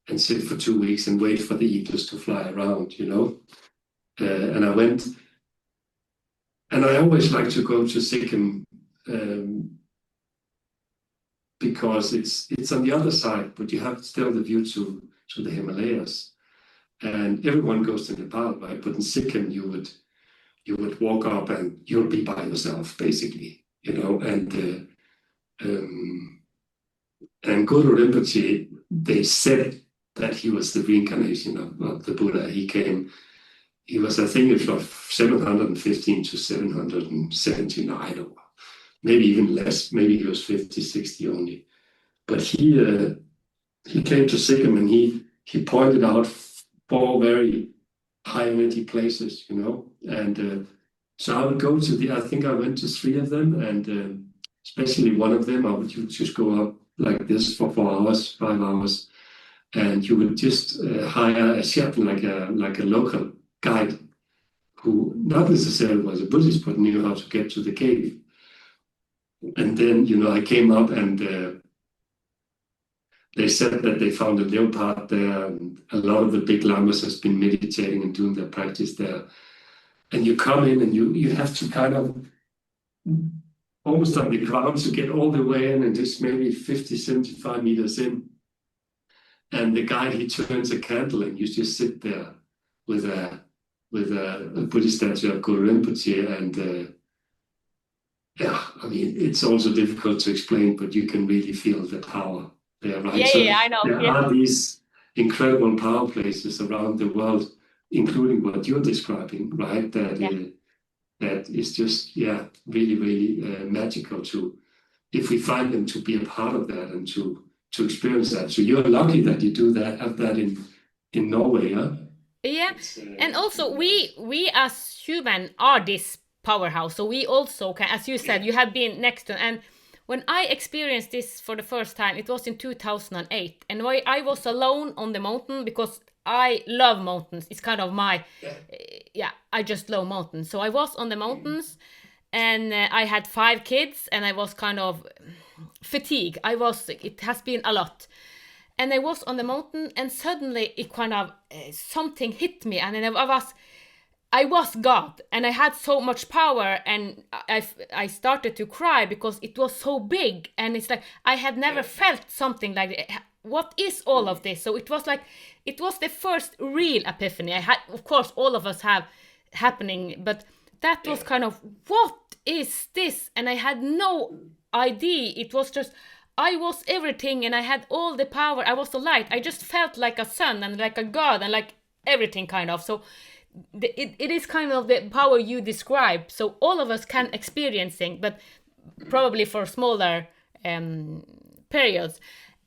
and sit for 2 weeks and wait for the eagles to fly around, and I went, and I always like to go to Sikkim because it's on the other side, but you have still the view to the Himalayas, and everyone goes to Nepal, right? But in Sikkim, you would walk up and you'll be by yourself, basically, and Guru Rinpoche, they said that he was the reincarnation of the Buddha. He was, I think it was 715 to 779, or maybe even less. Maybe he was 50, 60 only. But he came to Sikkim, and he pointed out 4 very high energy places, and so I would go to I think I went to 3 of them, and especially one of them, I would just go up like this for 4 hours, 5 hours, and you would just hire a shepherd, like a local guide, who not necessarily was a Buddhist, but knew how to get to the cave. And then, I came up and they said that they found a leopard there, and a lot of the big lamas has been meditating and doing their practice there. And you come in and you have to kind of almost on the ground to get all the way in, and just maybe 50, 75 meters in. And the guide, he turns a candle and you just sit there with a Buddhist statue of Guru Rinpoche. And it's also difficult to explain, but you can really feel the power there, right? Yeah, I know. There are these incredible power places around the world, including what you're describing, right? That is just, really, really magical if we find them, to be a part of that and to experience that. So you're lucky that you have that in Norway, huh? Yeah, and also we as human are this powerhouse. So we also can, as you said, you have been next to, and when I experienced this for the first time, it was in 2008, and I was alone on the mountain, because I love mountains. It's kind of my, I just love mountains. So I was on the mountains, and I had 5 kids, and I was kind of fatigued. It has been a lot. And I was on the mountain, and suddenly it kind of, something hit me, and then I was God, and I had so much power, and I started to cry because it was so big, and it's like I had never felt something like that. What is all of this? So it was the first real epiphany. I had, of course, all of us have happening, but that was kind of, what is this? And I had no idea. It was just, I was everything, and I had all the power. I was the light. I just felt like a son and like a God and like everything kind of. So it is kind of the power you describe. So all of us can experiencing, but probably for smaller periods.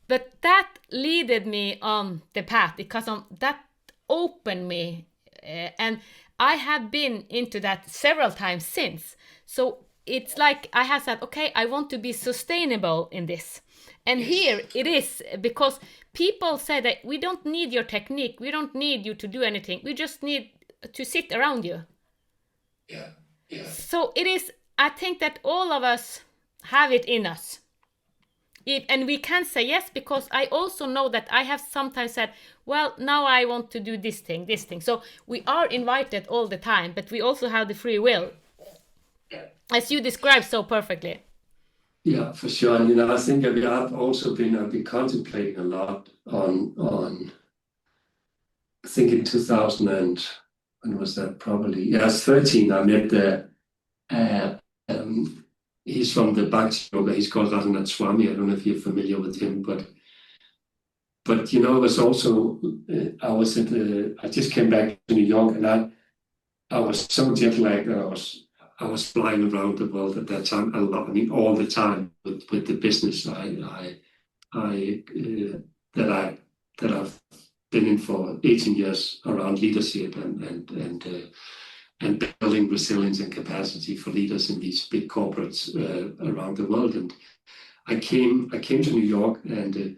But that leaded me on the path, because that opened me, and I have been into that several times since. So it's like I have said, okay, I want to be sustainable in this. And here it is, because people say that we don't need your technique, we don't need you to do anything, we just need to sit around you. Yeah. So it is, I think that all of us have it in us. And we can say yes, because I also know that I have sometimes said, well, now I want to do this thing. So we are invited all the time, but we also have the free will, as you described so perfectly. Yeah, for sure. And I think I've also been contemplating a lot on I think in 2000 and when was that? Probably, yeah, I was 13. I met he's from the Bhakti Yoga. He's called Radhanath Swami. I don't know if you're familiar with him, but it was also I just came back to New York, and I was so jet lagged. I was flying around the world at that time all the time with the business that I've been in for 18 years around leadership and building resilience and capacity for leaders in these big corporates around the world. And I came to New York, and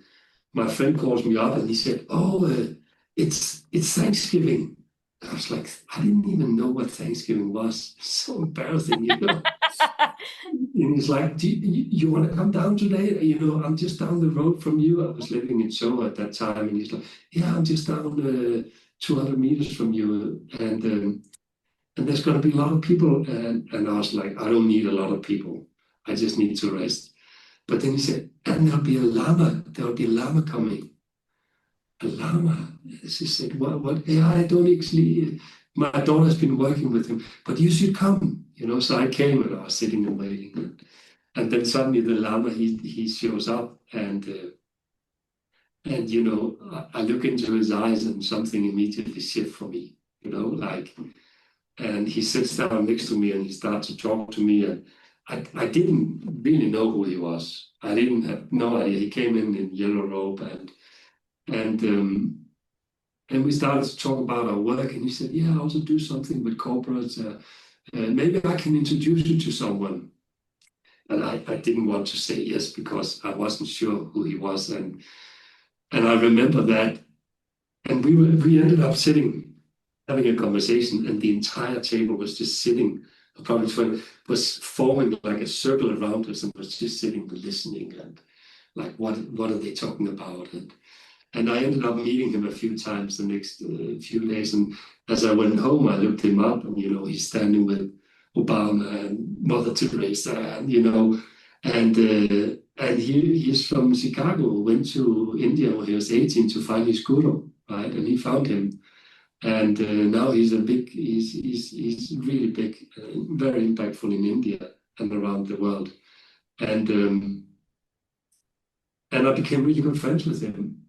my friend calls me up and he said, "Oh, it's Thanksgiving." I was like, I didn't even know what Thanksgiving was. It's so embarrassing, And he's like, "Do you want to come down today? I'm just down the road from you." I was living in Soho at that time, and he's like, "Yeah, I'm just down 200 meters from you, and there's going to be a lot of people." And I was like, "I don't need a lot of people. I just need to rest." But then he said, "And there'll be a lama. There'll be a lama coming." A lama? She said, "What? Yeah, I don't actually. My daughter's been working with him, but you should come." So I came, and I was sitting and waiting, and then suddenly the lama he shows up, and I look into his eyes, and something immediately shifts for me. And he sits down next to me, and he starts to talk to me, and I didn't really know who he was. I didn't have no idea. He came in yellow robe, and we started to talk about our work, and he said, "Yeah, I also do something with corporates. Maybe I can introduce you to someone." And I didn't want to say yes because I wasn't sure who he was. And I remember that. And we ended up sitting, having a conversation, and the entire table was just sitting, probably 20, was forming like a circle around us and was just sitting listening and like, what are they talking about? And I ended up meeting him a few times the next few days. And as I went home, I looked him up, and, he's standing with Obama and Mother Teresa, and he's from Chicago, went to India when he was 18 to find his guru, right? And he found him. And now he's really big, very impactful in India and around the world. And I became really good friends with him.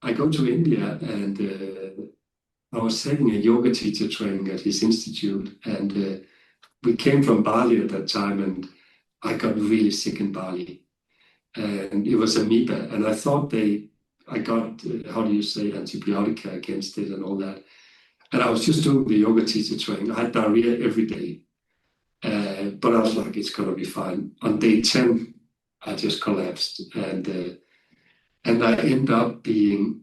I go to India, and I was taking a yoga teacher training at his institute, and we came from Bali at that time, and I got really sick in Bali, and it was amoeba, and I thought I got, how do you say, antibiotic against it and all that. And I was just doing the yoga teacher training. I had diarrhea every day, but I was like, it's gonna be fine. On day 10, I just collapsed, and I ended up being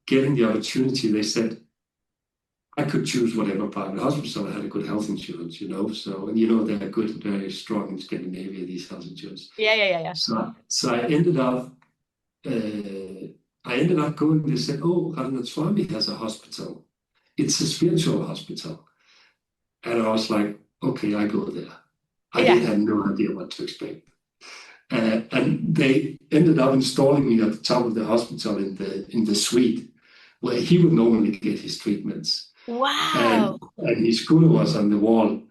getting the opportunity. They said I could choose whatever private hospital. I had a good health insurance, So, and they're good, very strong in Scandinavia, these health insurance. Yeah. So I ended up going. They said, "Oh, Radhanath Swami has a hospital. It's a spiritual hospital," and I was like, "Okay, I go there." I had no idea what to expect. And they ended up installing me at the top of the hospital in the suite where he would normally get his treatments. Wow! And his guru was on the wall.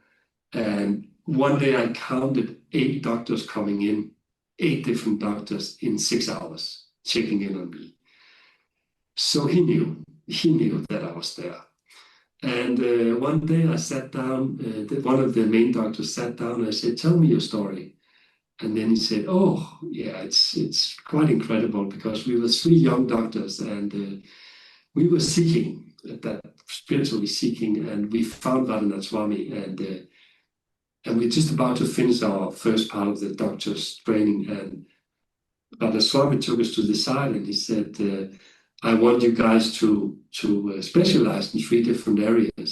And one day I counted 8 doctors coming in, 8 different doctors in 6 hours checking in on me. So he knew that I was there. And one day I sat down. One of the main doctors sat down, and I said, "Tell me your story." And then he said, "Oh, yeah, it's quite incredible because we were 3 young doctors, and we were seeking, spiritually seeking, and we found Radhanath Swami, and we're just about to finish our first part of the doctor's training. And Radhanath Swami took us to the side, and he said, I want you guys to specialize in 3 different areas."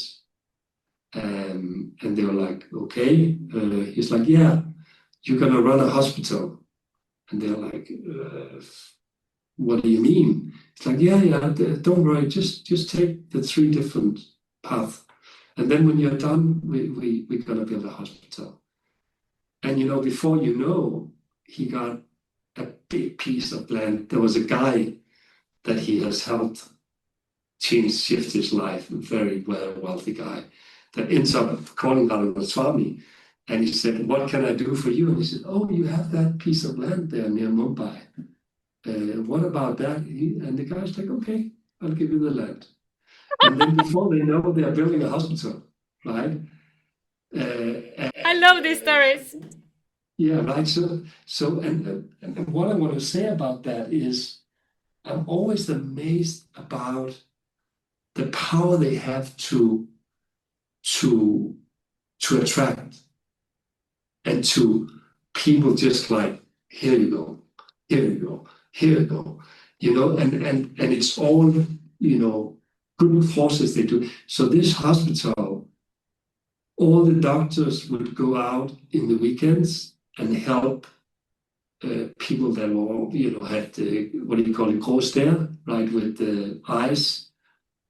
And they were like, "Okay." He's like, "Yeah. You're going to run a hospital." And they're like, "What do you mean?" It's like, yeah, don't worry, just take the 3 different paths. And then when you're done, we're going to build a hospital. And, before he got a big piece of land. There was a guy that he has helped shift his life, a very wealthy guy, that ends up calling Radhanath Swami. And he said, "What can I do for you?" And he said, "Oh, you have that piece of land there near Mumbai. What about that?" And the guy's like, "Okay, I'll give you the land." And then before they know, they are building a hospital, right? I love these stories. Yeah, right. So, and what I want to say about that is, I'm always amazed about the power they have to attract. And to people just like, here you go, here you go, here you go, and it's all, good forces they do. So this hospital, all the doctors would go out in the weekends and help people that were, had what do you call it, grå stær, right, with the eyes,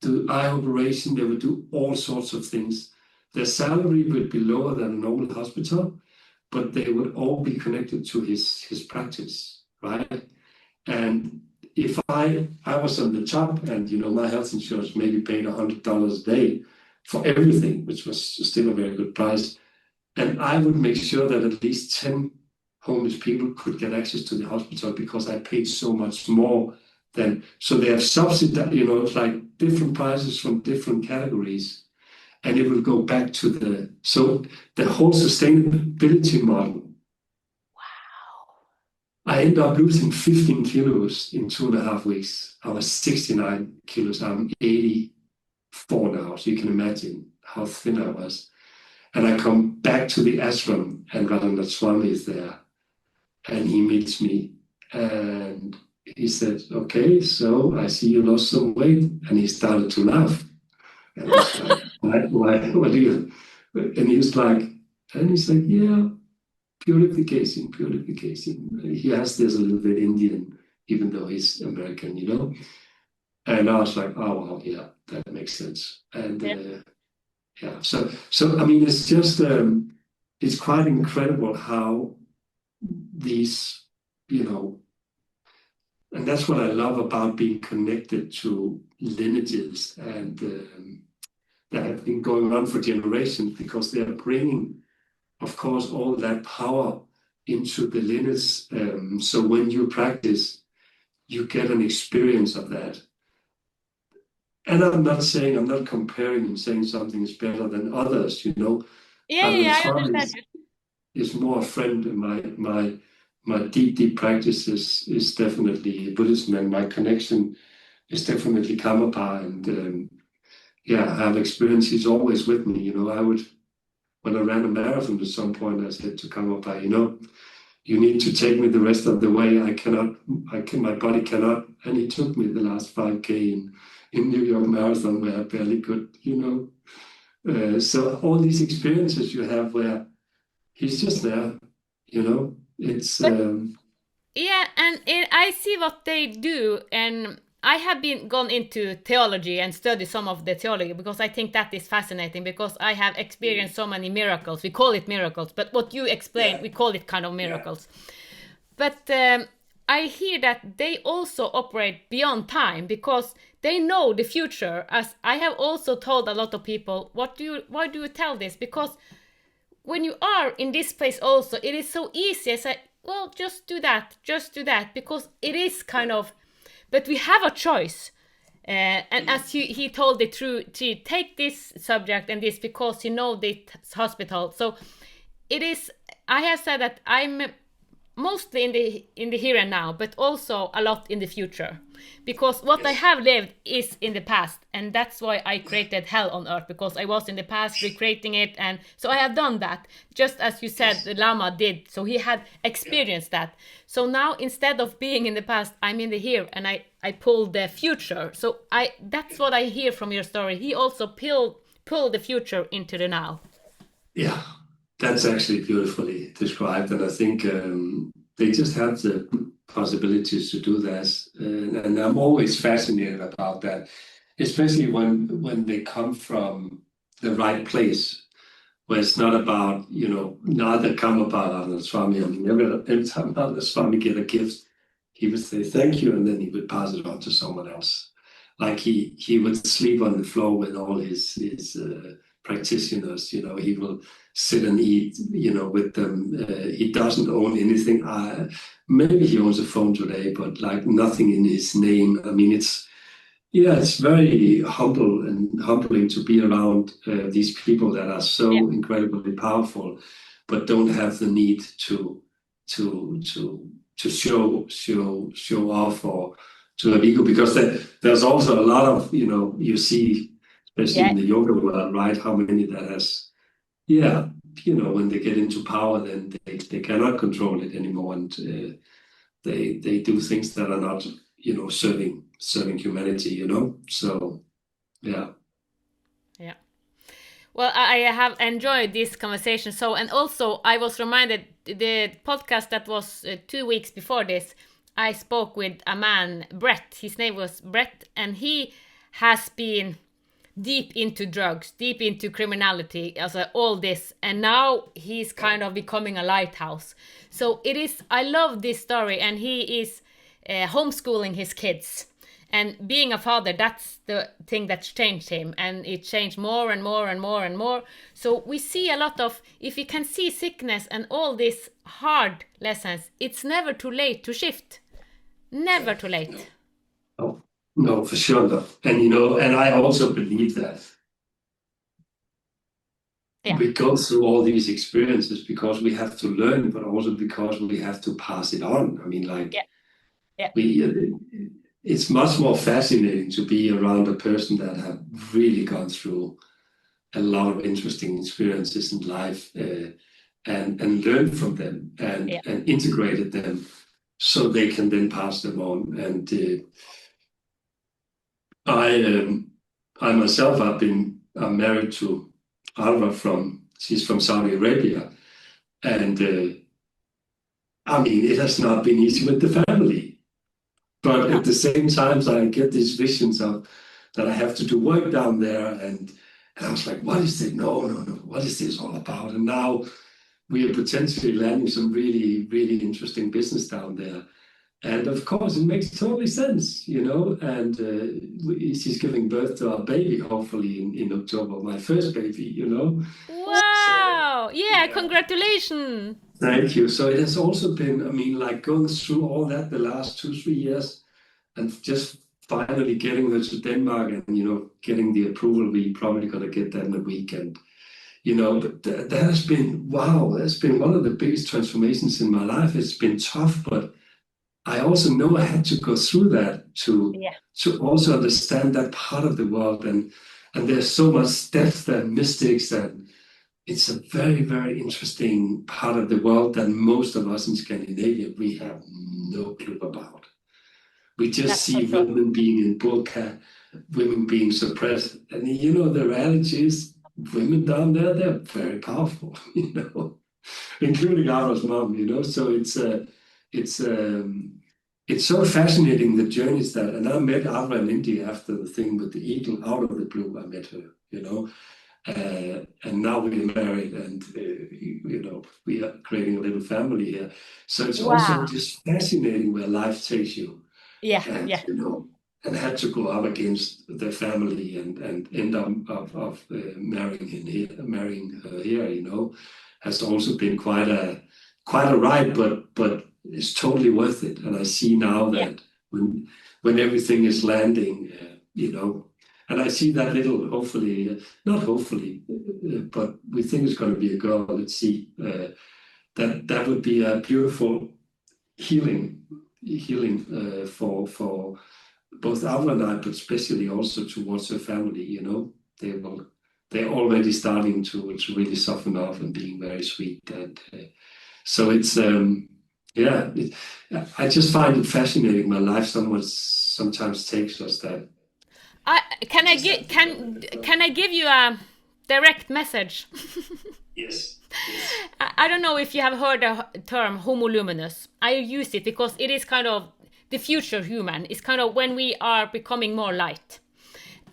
do eye operation. They would do all sorts of things. Their salary would be lower than a normal hospital, but they would all be connected to his practice, right? And if I was on the top, and my health insurance maybe paid $100 a day for everything, which was still a very good price, and I would make sure that at least 10 homeless people could get access to the hospital because I paid so much more than. So they have subsidized, it's like different prices from different categories. And it will go back to the whole sustainability model. Wow. I ended up losing 15 kilos in 2.5 weeks. I was 69 kilos. I'm 84 now. So you can imagine how thin I was. And I come back to the ashram, and Radhanath Swami is there, and he meets me, and he said, "Okay, so I see you lost some weight," and he started to laugh. And I was like, why, what do you? And he was like, and he's like, "Yeah, purification, purification." He has this a little bit Indian, even though he's American, you know. And I was like, "Oh, wow, yeah, that makes sense." And yeah, so I mean, it's just it's quite incredible how these, you know, and that's what I love about being connected to lineages and that have been going on for generations, because they are bringing, of course, all that power into the lineage. So when you practice, you get an experience of that. And I'm not comparing and saying something is better than others, you know. Yeah, I understand you. Is more a friend. My deep practice is definitely Buddhism, and my connection is definitely Karmapa. And yeah, I have experiences always with me. You know, when I ran a marathon at some point, I said to Karmapa, you know, you need to take me the rest of the way. My body cannot. And he took me the last 5K in New York Marathon, where I barely could, you know. So all these experiences you have where he's just there, you know. It's Yeah, and I see what they do, and I have gone into theology and studied some of the theology because I think that is fascinating, because I have experienced so many miracles. We call it miracles, but what you explained, we call it kind of miracles. But I hear that they also operate beyond time, because they know the future. As I have also told a lot of people, why do you tell this? Because when you are in this place also, it is so easy. I say, well, just do that, because it is kind of, but we have a choice. And as he told it through, take this subject and this, because you know this hospital. So it is, I have said that I'm mostly in the here and now, but also a lot in the future, because what I have lived is in the past, and that's why I created hell on earth, because I was in the past recreating it. And so I have done that, just as you said, the Lama did. So he had experienced that. So now, instead of being in the past, I'm in the here, and I pull the future. So that's what I hear from your story. He also pull the future into the now. Yeah, that's actually beautifully described, and I think they just have the possibilities to do that, and I'm always fascinated about that, especially when they come from the right place, where it's not about, you know, neither come about the Swami. I mean, every time the Swami get a gift, he would say thank you, and then he would pass it on to someone else. Like he would sleep on the floor with all his practitioners, you know. He will sit and eat, you know, with them. He doesn't own anything. Maybe he owns a phone today, but like nothing in his name. I mean, it's very humbling to be around these people that are so incredibly powerful, but don't have the need to show off or to have ego, because there's also a lot of, you know, you see, especially in the yoga world, right? How many that has, you know, when they get into power, then they cannot control it anymore, and they do things that are not, you know, serving humanity, you know. So yeah. Well, I have enjoyed this conversation. So, and also I was reminded, the podcast that was 2 weeks before this, I spoke with a man, Brett. His name was Brett, and he has been deep into drugs, deep into criminality, all this, and now he's kind of becoming a lighthouse. So it is, I love this story, and he is homeschooling his kids. And being a father, that's the thing that's changed him, and it changed more and more and more and more. So we see a lot of, if you can see sickness and all these hard lessons, it's never too late to shift. Never too late. No, for sure not. And you know, and I also believe that we go through all these experiences because we have to learn, but also because we have to pass it on. I mean, like, it's much more fascinating to be around a person that have really gone through a lot of interesting experiences in life and learned from them and integrated them so they can then pass them on. And I myself, I'm married to Alva she's from Saudi Arabia. And I mean, it has not been easy with the family. But at the same time, I get these visions of that I have to do work down there. And I was like, what is it? No. What is this all about? And now we are potentially landing some really, really interesting business down there. And of course, it makes totally sense, you know. And she's giving birth to our baby, hopefully in October, my first baby, you know. Wow! So, yeah, congratulations! Thank you. So it has also been, I mean, like going through all that the last 2-3 years and just finally getting her to Denmark and, you know, getting the approval. We probably going to get that in a week. And, you know, but that has been, wow, that's been one of the biggest transformations in my life. It's been tough, but I also know I had to go through that to also understand that part of the world. And there's so much depth and mystics, and it's a very, very interesting part of the world that most of us in Scandinavia, we have no clue about. We just see women being in burqa, women being suppressed. And, you know, the reality is women down there, they're very powerful, you know, including Ara's mom, you know. So it's so fascinating, the journeys that, and I met Ara in India after the thing with the eagle. Out of the blue, I met her, you know. And now we're married, and you know, we are creating a little family here. So it's also just fascinating where life takes you. And, you know, and had to go up against the family and end up marrying her here, you know, has also been quite a ride, but it's totally worth it. And I see now that when everything is landing, you know. And I see that little, not hopefully, but we think it's going to be a girl. Let's see. That would be a beautiful healing for both Alva and I, but especially also towards her family. You know, they're already starting to really soften up and being very sweet. And so it's I just find it fascinating. My life sometimes takes us that. Can I give you a direct message? Yes. I don't know if you have heard the term homo luminous. I use it because it is kind of the future human. It's kind of when we are becoming more light.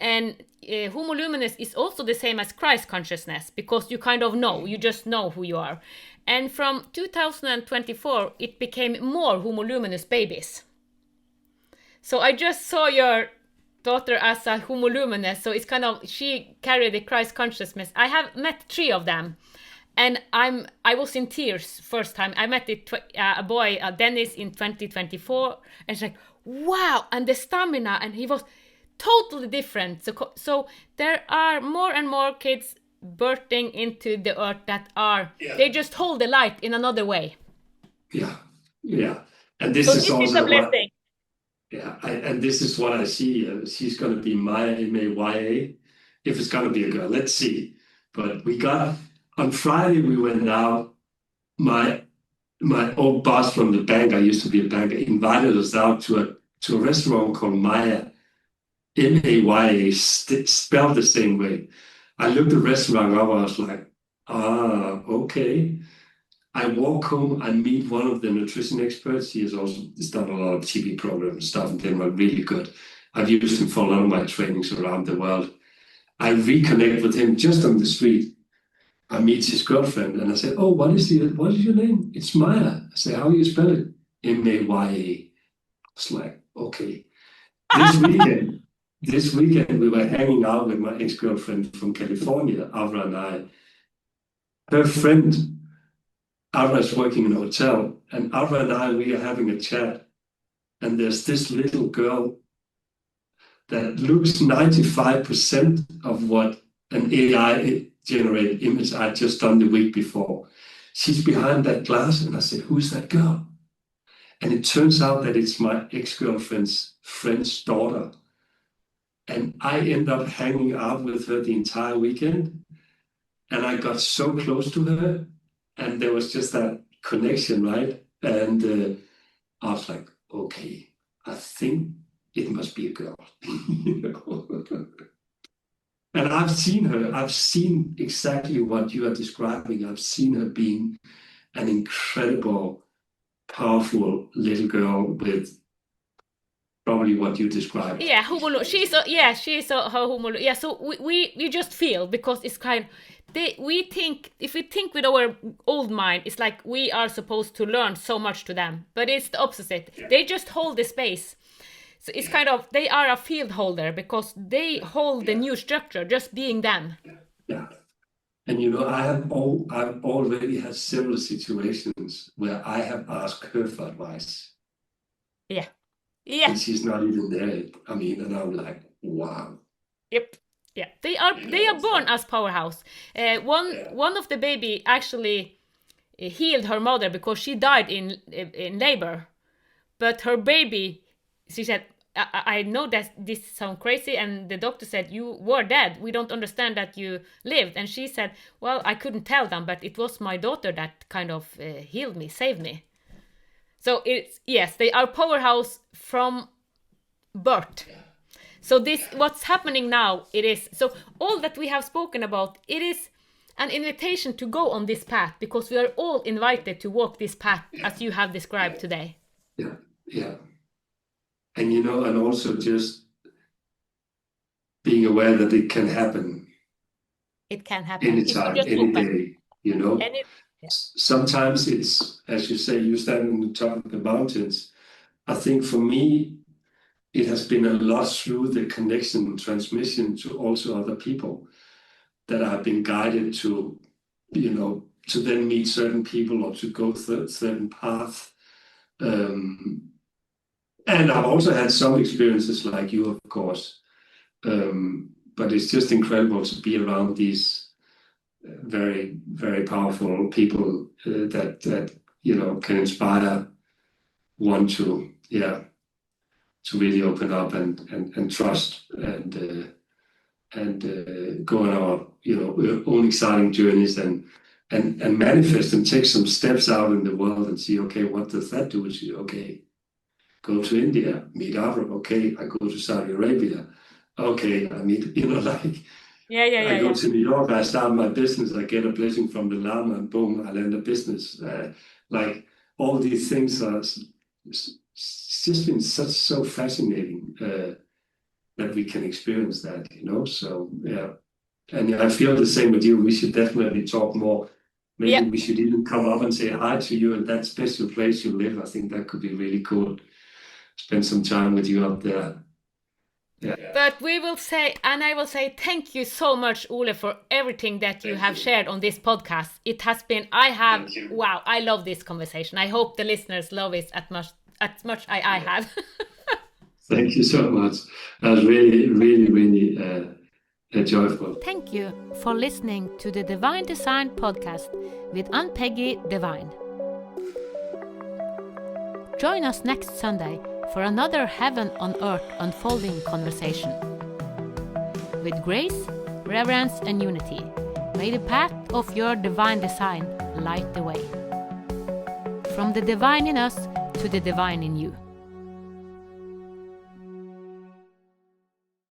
And homo luminous is also the same as Christ consciousness, because you kind of know, you just know who you are. And from 2024, it became more homo luminous babies. So I just saw your daughter as a homo luminous, so it's kind of, she carried the Christ consciousness. I have met 3 of them, and I was in tears first time. I met a boy, Dennis, in 2024, and it's like, wow, and the stamina, and he was totally different. So there are more and more kids birthing into the earth that are, they just hold the light in another way. Yeah. And this is also a blessing. And this is what I see. She's going to be Maya, Maya, if it's going to be a girl. Let's see. But on Friday, we went out. My old boss from the bank, I used to be a banker, invited us out to a restaurant called Maya, Maya, spelled the same way. I looked at the restaurant up, I was like, okay. I walk home, I meet one of the nutrition experts. He's done a lot of TV programs and stuff in Denmark, really good. I've used him for a lot of my trainings around the world. I reconnect with him just on the street. I meet his girlfriend and I said, oh, what is your name? It's Maya. I say, how do you spell it? Maya. It's like, okay. This weekend we were hanging out with my ex-girlfriend from California, Avra and I. Her friend, Avra, is working in a hotel, and Avra and I, we are having a chat. And there's this little girl that looks 95% of what an AI-generated image I'd just done the week before. She's behind that glass, and I said, who's that girl? And it turns out that it's my ex-girlfriend's friend's daughter. And I end up hanging out with her the entire weekend. And I got so close to her, and there was just that connection, right? And I was like, okay, I think it must be a girl. You know? And I've seen her, I've seen exactly what you are describing. I've seen her being an incredible, powerful little girl with probably what you described. Yeah, she's a humulu. Yeah, so we just feel, because it's kind. We think, if we think with our old mind, it's like we are supposed to learn so much to them, but it's the opposite. They just hold the space. So it's kind of, they are a field holder, because they hold the new structure, just being them. Yeah. And you know, I've already had several situations where I have asked her for advice. Yeah. Yeah. And she's not even there. I mean, and I'm like, wow. Yep. Yeah. They are born as powerhouse. One of the baby actually healed her mother because she died in labor. But her baby, she said, I know that this sounds crazy, and the doctor said, you were dead. We don't understand that you lived. And she said, well, I couldn't tell them, but it was my daughter that kind of healed me, saved me. So it's, yes, they are powerhouse from birth. So this, what's happening now, it is, so all that we have spoken about, it is an invitation to go on this path, because we are all invited to walk this path as you have described today. Yeah, yeah. And you know, and also just being aware that it can happen. It can happen Anytime, any day, you know. Yeah. Sometimes it's, as you say, you stand on the top of the mountains. I think for me, it has been a lot through the connection and transmission to also other people that I've been guided to, you know, to then meet certain people or to go certain path. And I've also had some experiences like you, of course. But it's just incredible to be around these very, very powerful people that you know, can inspire one to, to really open up and trust and go on our, you know, own exciting journeys and manifest and take some steps out in the world and see, okay, what does that do? Okay, go to India, meet Avram. Okay, I go to Saudi Arabia. Okay, I meet, you know, like, I go to New York, I start my business, I get a blessing from the Lama, and boom, I land a business. Like, all these things are, it's just been so fascinating that we can experience that, you know? So, yeah. And I feel the same with you. We should definitely talk more. Maybe we should even come up and say hi to you at that special place you live. I think that could be really cool. Spend some time with you up there. Yeah. But we will say, and I will say, thank you so much, Ole, for everything that you have shared on this podcast. It has been, wow, I love this conversation. I hope the listeners love it as much I have. Thank you so much. That was really, really, really joyful. Thank you for listening to the Divine Design podcast with Ann-Peggy Divine. Join us next Sunday for another heaven on earth unfolding conversation. With grace, reverence and unity, may the path of your divine design light the way. From the divine in us to the divine in you.